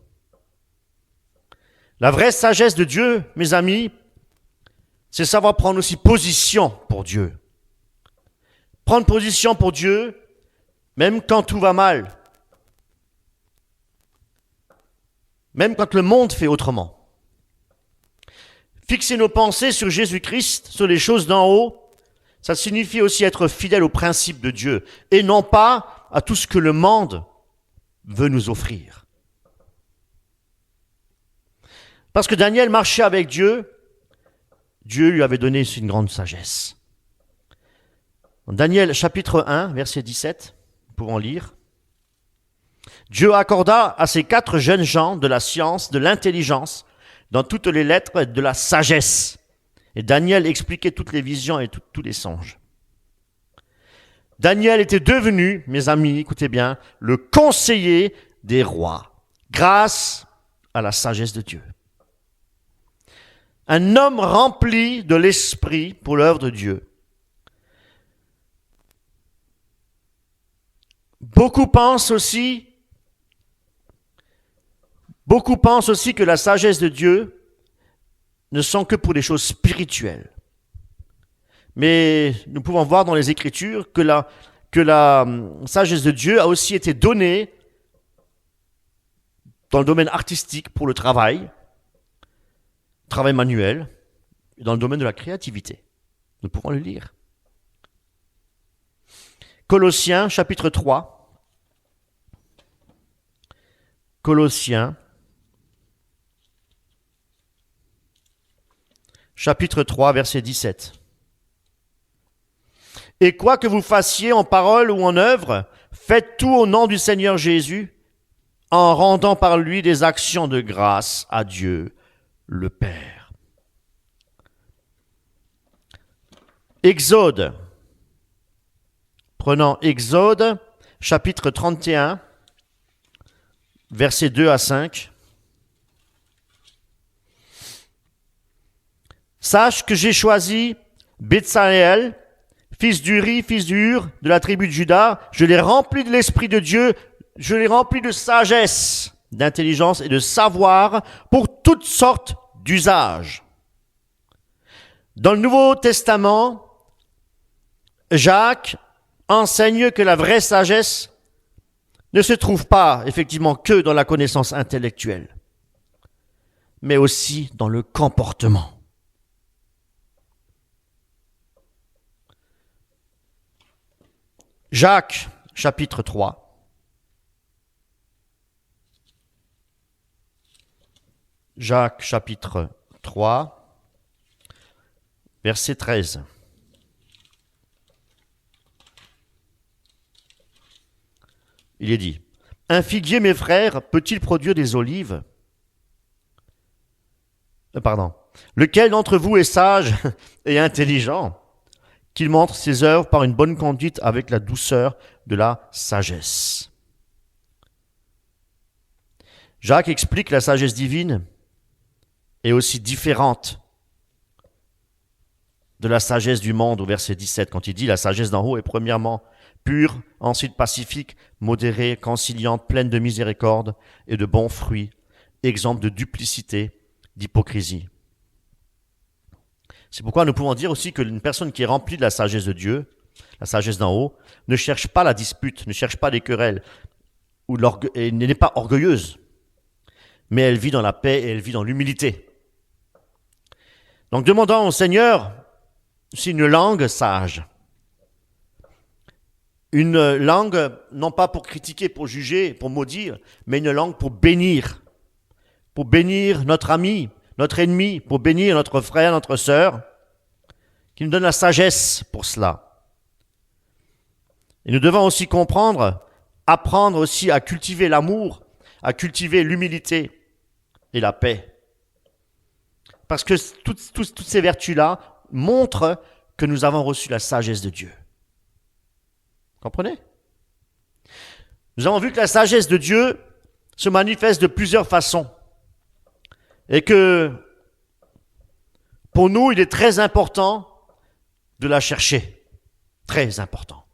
La vraie sagesse de Dieu, mes amis, c'est savoir prendre aussi position pour Dieu. Prendre position pour Dieu, même quand tout va mal. Même quand le monde fait autrement. Fixer nos pensées sur Jésus-Christ, sur les choses d'en haut, ça signifie aussi être fidèle aux principes de Dieu et non pas à tout ce que le monde veut nous offrir. Parce que Daniel marchait avec Dieu, Dieu lui avait donné une grande sagesse. En Daniel chapitre 1, verset 17, nous pouvons lire. Dieu accorda à ces 4 jeunes gens de la science, de l'intelligence, dans toutes les lettres, de la sagesse. Et Daniel expliquait toutes les visions et tous les songes. Daniel était devenu, mes amis, écoutez bien, le conseiller des rois, grâce à la sagesse de Dieu. Un homme rempli de l'esprit pour l'œuvre de Dieu. Beaucoup pensent aussi que la sagesse de Dieu ne sont que pour les choses spirituelles. Mais nous pouvons voir dans les Écritures que la sagesse de Dieu a aussi été donnée dans le domaine artistique pour le travail manuel, et dans le domaine de la créativité. Nous pouvons le lire. Colossiens, chapitre 3. Colossiens, chapitre 3, verset 17. Et quoi que vous fassiez en parole ou en œuvre, faites tout au nom du Seigneur Jésus, en rendant par lui des actions de grâce à Dieu, le Père. Exode. Prenons Exode, chapitre 31, versets 2 à 5. Sache que j'ai choisi Betsaleel, fils d'Uri, fils d'Ur, de la tribu de Juda. Je l'ai rempli de l'Esprit de Dieu, je l'ai rempli de sagesse, d'intelligence et de savoir pour toutes sortes d'usages. Dans le Nouveau Testament, Jacques enseigne que la vraie sagesse ne se trouve pas effectivement que dans la connaissance intellectuelle, mais aussi dans le comportement. Jacques, chapitre 3. Jacques, chapitre 3, verset 13. Il est dit, « Un figuier, mes frères, peut-il produire des olives ?» Lequel d'entre vous est sage et intelligent, qu'il montre ses œuvres par une bonne conduite avec la douceur de la sagesse. Jacques explique que la sagesse divine est aussi différente de la sagesse du monde au verset 17, quand il dit « La sagesse d'en haut est premièrement pure, ensuite pacifique, modérée, conciliante, pleine de miséricorde et de bons fruits, exempte de duplicité, d'hypocrisie. » C'est pourquoi nous pouvons dire aussi qu'une personne qui est remplie de la sagesse de Dieu, la sagesse d'en haut, ne cherche pas la dispute, ne cherche pas les querelles, et n'est pas orgueilleuse, mais elle vit dans la paix et elle vit dans l'humilité. Donc demandons au Seigneur si une langue sage, une langue non pas pour critiquer, pour juger, pour maudire, mais une langue pour bénir notre ami, notre ennemi, pour bénir notre frère, notre sœur, qui nous donne la sagesse pour cela. Et nous devons aussi apprendre aussi à cultiver l'amour, à cultiver l'humilité et la paix. Parce que toutes ces vertus-là montrent que nous avons reçu la sagesse de Dieu. Comprenez? Nous avons vu que la sagesse de Dieu se manifeste de plusieurs façons. Et que pour nous, il est très important de la chercher. Très important.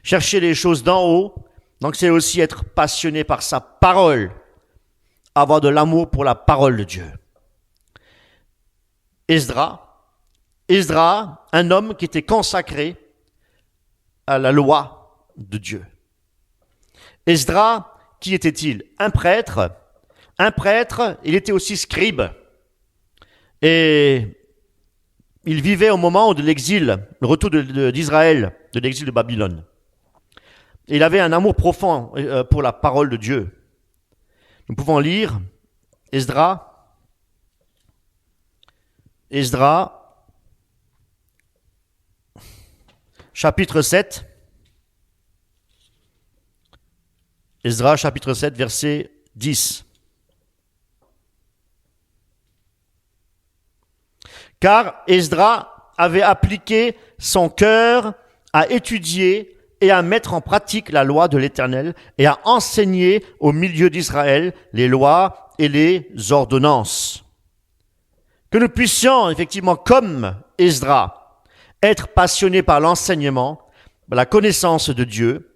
Chercher les choses d'en haut, donc c'est aussi être passionné par sa parole, avoir de l'amour pour la parole de Dieu. Esdras, un homme qui était consacré à la loi de Dieu. Esdras, qui était-il? Un prêtre, il était aussi scribe. Et il vivait au moment de l'exil, le retour d'Israël, de l'exil de Babylone. Et il avait un amour profond pour la parole de Dieu. Nous pouvons lire Esdras, chapitre 7. Esdras, chapitre 7, verset 10. Car Esdras avait appliqué son cœur à étudier et à mettre en pratique la loi de l'Éternel et à enseigner au milieu d'Israël les lois et les ordonnances. Que nous puissions, effectivement, comme Esdras, être passionnés par l'enseignement, par la connaissance de Dieu,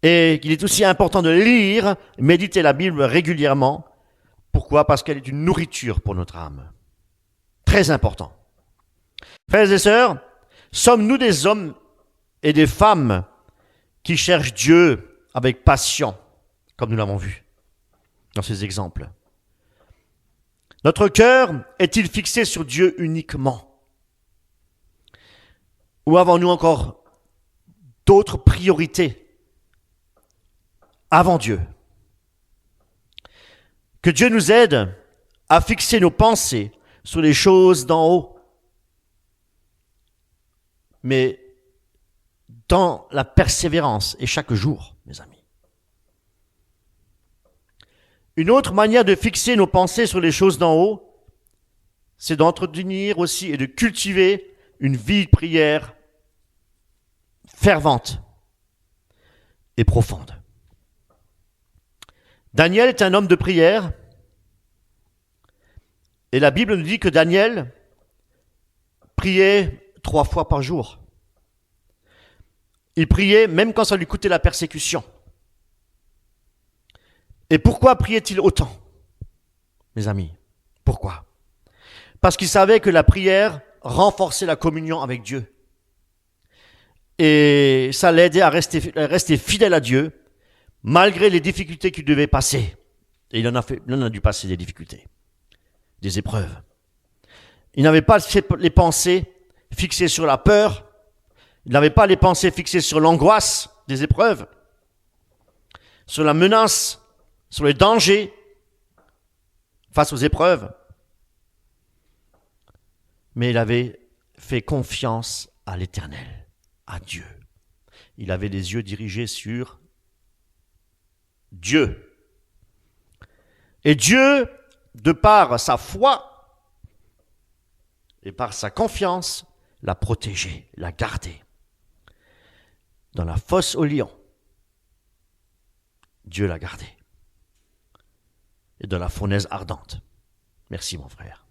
et qu'il est aussi important de lire, méditer la Bible régulièrement. Pourquoi? Parce qu'elle est une nourriture pour notre âme. Très important. Frères et sœurs, sommes-nous des hommes et des femmes qui cherchent Dieu avec passion, comme nous l'avons vu dans ces exemples? Notre cœur est-il fixé sur Dieu uniquement? Ou avons-nous encore d'autres priorités avant Dieu? Que Dieu nous aide à fixer nos pensées sur les choses d'en haut, mais dans la persévérance et chaque jour, mes amis. Une autre manière de fixer nos pensées sur les choses d'en haut, c'est d'entretenir aussi et de cultiver une vie de prière fervente et profonde. Daniel est un homme de prière, et la Bible nous dit que Daniel priait 3 fois par jour. Il priait même quand ça lui coûtait la persécution. Et pourquoi priait-il autant, mes amis? Pourquoi? Parce qu'il savait que la prière renforçait la communion avec Dieu. Et ça l'aidait à rester fidèle à Dieu, malgré les difficultés qu'il devait passer. Et il en a dû passer des difficultés, des épreuves. Il n'avait pas les pensées fixées sur la peur. Il n'avait pas les pensées fixées sur l'angoisse des épreuves, sur la menace, sur les dangers face aux épreuves. Mais il avait fait confiance à l'Éternel, à Dieu. Il avait les yeux dirigés sur Dieu. Et Dieu, de par sa foi et par sa confiance, l'a protégé, l'a gardé. Dans la fosse au lion, Dieu l'a gardé. Et dans la fournaise ardente. Merci mon frère.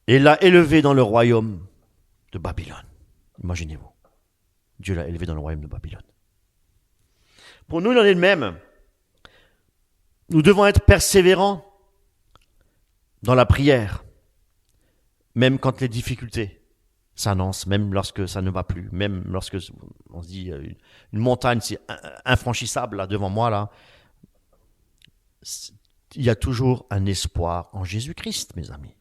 et l'a élevé dans le royaume de Babylone. Imaginez-vous. Dieu l'a élevé dans le royaume de Babylone. Pour nous, il en est de même. Nous devons être persévérants dans la prière, même quand les difficultés s'annoncent, même lorsque ça ne va plus, même lorsque on se dit une montagne c'est infranchissable là devant moi là. Il y a toujours un espoir en Jésus-Christ, mes amis.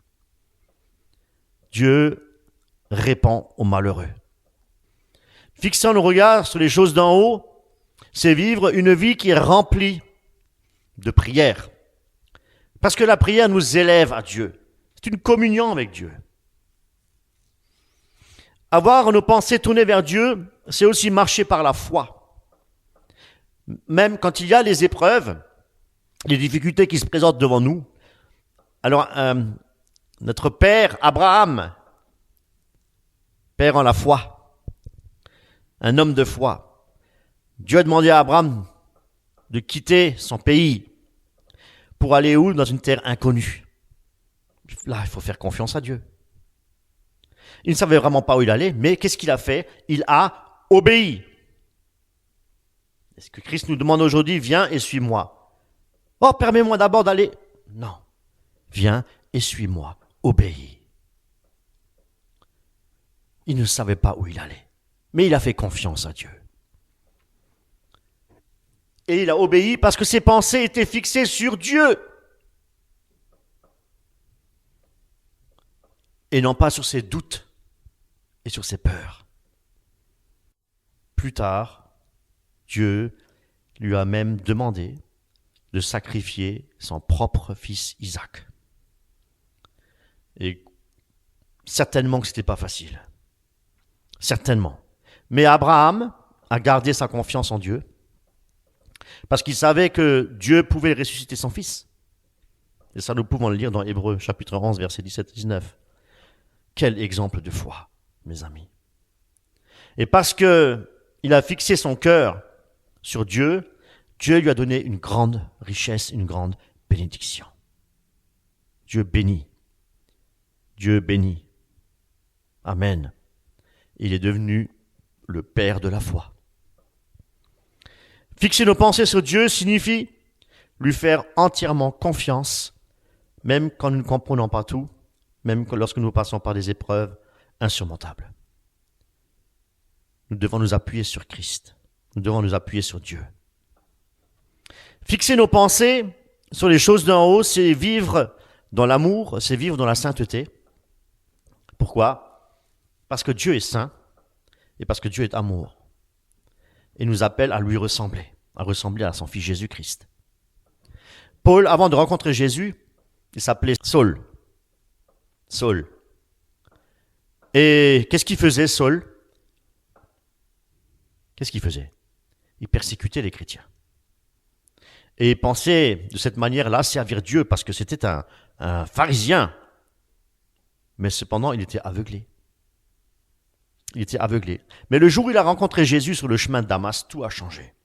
Dieu répond aux malheureux. Fixant nos regards sur les choses d'en haut, c'est vivre une vie qui est remplie de prière. Parce que la prière nous élève à Dieu. C'est une communion avec Dieu. Avoir nos pensées tournées vers Dieu, c'est aussi marcher par la foi. Même quand il y a les épreuves, les difficultés qui se présentent devant nous. Alors, notre père Abraham, père en la foi, un homme de foi, Dieu a demandé à Abraham de quitter son pays pour aller où? Dans une terre inconnue. Là, il faut faire confiance à Dieu. Il ne savait vraiment pas où il allait, mais qu'est-ce qu'il a fait? Il a obéi. Est-ce que Christ nous demande aujourd'hui, viens et suis-moi? Oh, permets-moi d'abord d'aller. Non. Viens et suis-moi. Obéis. Il ne savait pas où il allait, mais il a fait confiance à Dieu. Et il a obéi parce que ses pensées étaient fixées sur Dieu. Et non pas sur ses doutes et sur ses peurs. Plus tard, Dieu lui a même demandé de sacrifier son propre fils Isaac. Et certainement que ce n'était pas facile. Certainement. Mais Abraham a gardé sa confiance en Dieu parce qu'il savait que Dieu pouvait ressusciter son fils. Et ça, nous pouvons le lire dans Hébreux, chapitre 11, versets 17 et 19. Quel exemple de foi, mes amis. Et parce que il a fixé son cœur sur Dieu, Dieu lui a donné une grande richesse, une grande bénédiction. Dieu bénit. Dieu bénit. Amen. Il est devenu le Père de la foi. Fixer nos pensées sur Dieu signifie lui faire entièrement confiance, même quand nous ne comprenons pas tout, même lorsque nous passons par des épreuves insurmontables. Nous devons nous appuyer sur Christ. Nous devons nous appuyer sur Dieu. Fixer nos pensées sur les choses d'en haut, c'est vivre dans l'amour, c'est vivre dans la sainteté. Pourquoi? Parce que Dieu est saint et parce que Dieu est amour. Et nous appelle à lui ressembler, à son fils Jésus-Christ. Paul, avant de rencontrer Jésus, il s'appelait Saul. Saul. Et qu'est-ce qu'il faisait, Saul? Qu'est-ce qu'il faisait? Il persécutait les chrétiens. Et il pensait de cette manière-là servir Dieu parce que c'était un pharisien. Mais cependant, il était aveuglé. Il était aveuglé. Mais le jour où il a rencontré Jésus sur le chemin de Damas, tout a changé.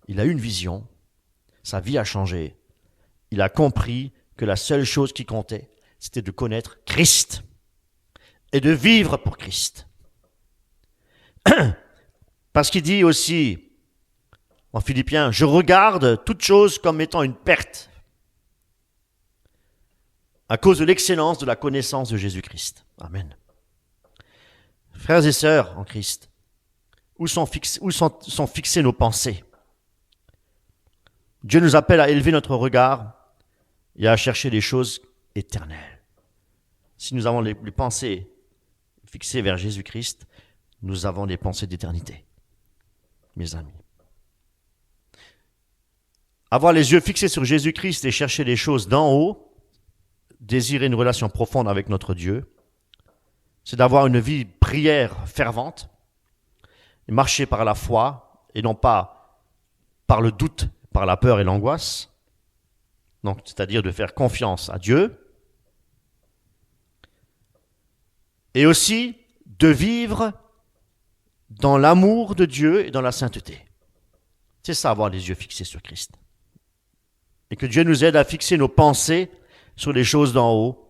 Il a eu une vision, sa vie a changé. Il a compris que la seule chose qui comptait, c'était de connaître Christ et de vivre pour Christ. Parce qu'il dit aussi en Philippiens, je regarde toute chose comme étant une perte à cause de l'excellence de la connaissance de Jésus-Christ. Amen. Frères et sœurs en Christ, où sont fixées nos pensées? Dieu nous appelle à élever notre regard et à chercher les choses éternelles. Si nous avons les pensées fixées vers Jésus-Christ, nous avons des pensées d'éternité, mes amis. Avoir les yeux fixés sur Jésus-Christ et chercher les choses d'en haut, désirer une relation profonde avec notre Dieu, c'est d'avoir une vie prière fervente, et marcher par la foi et non pas par le doute, par la peur et l'angoisse. Donc, c'est-à-dire de faire confiance à Dieu. Et aussi de vivre dans l'amour de Dieu et dans la sainteté. C'est ça, avoir les yeux fixés sur Christ. Et que Dieu nous aide à fixer nos pensées sur les choses d'en haut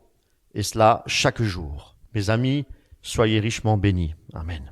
et cela chaque jour. Mes amis, soyez richement bénis. Amen.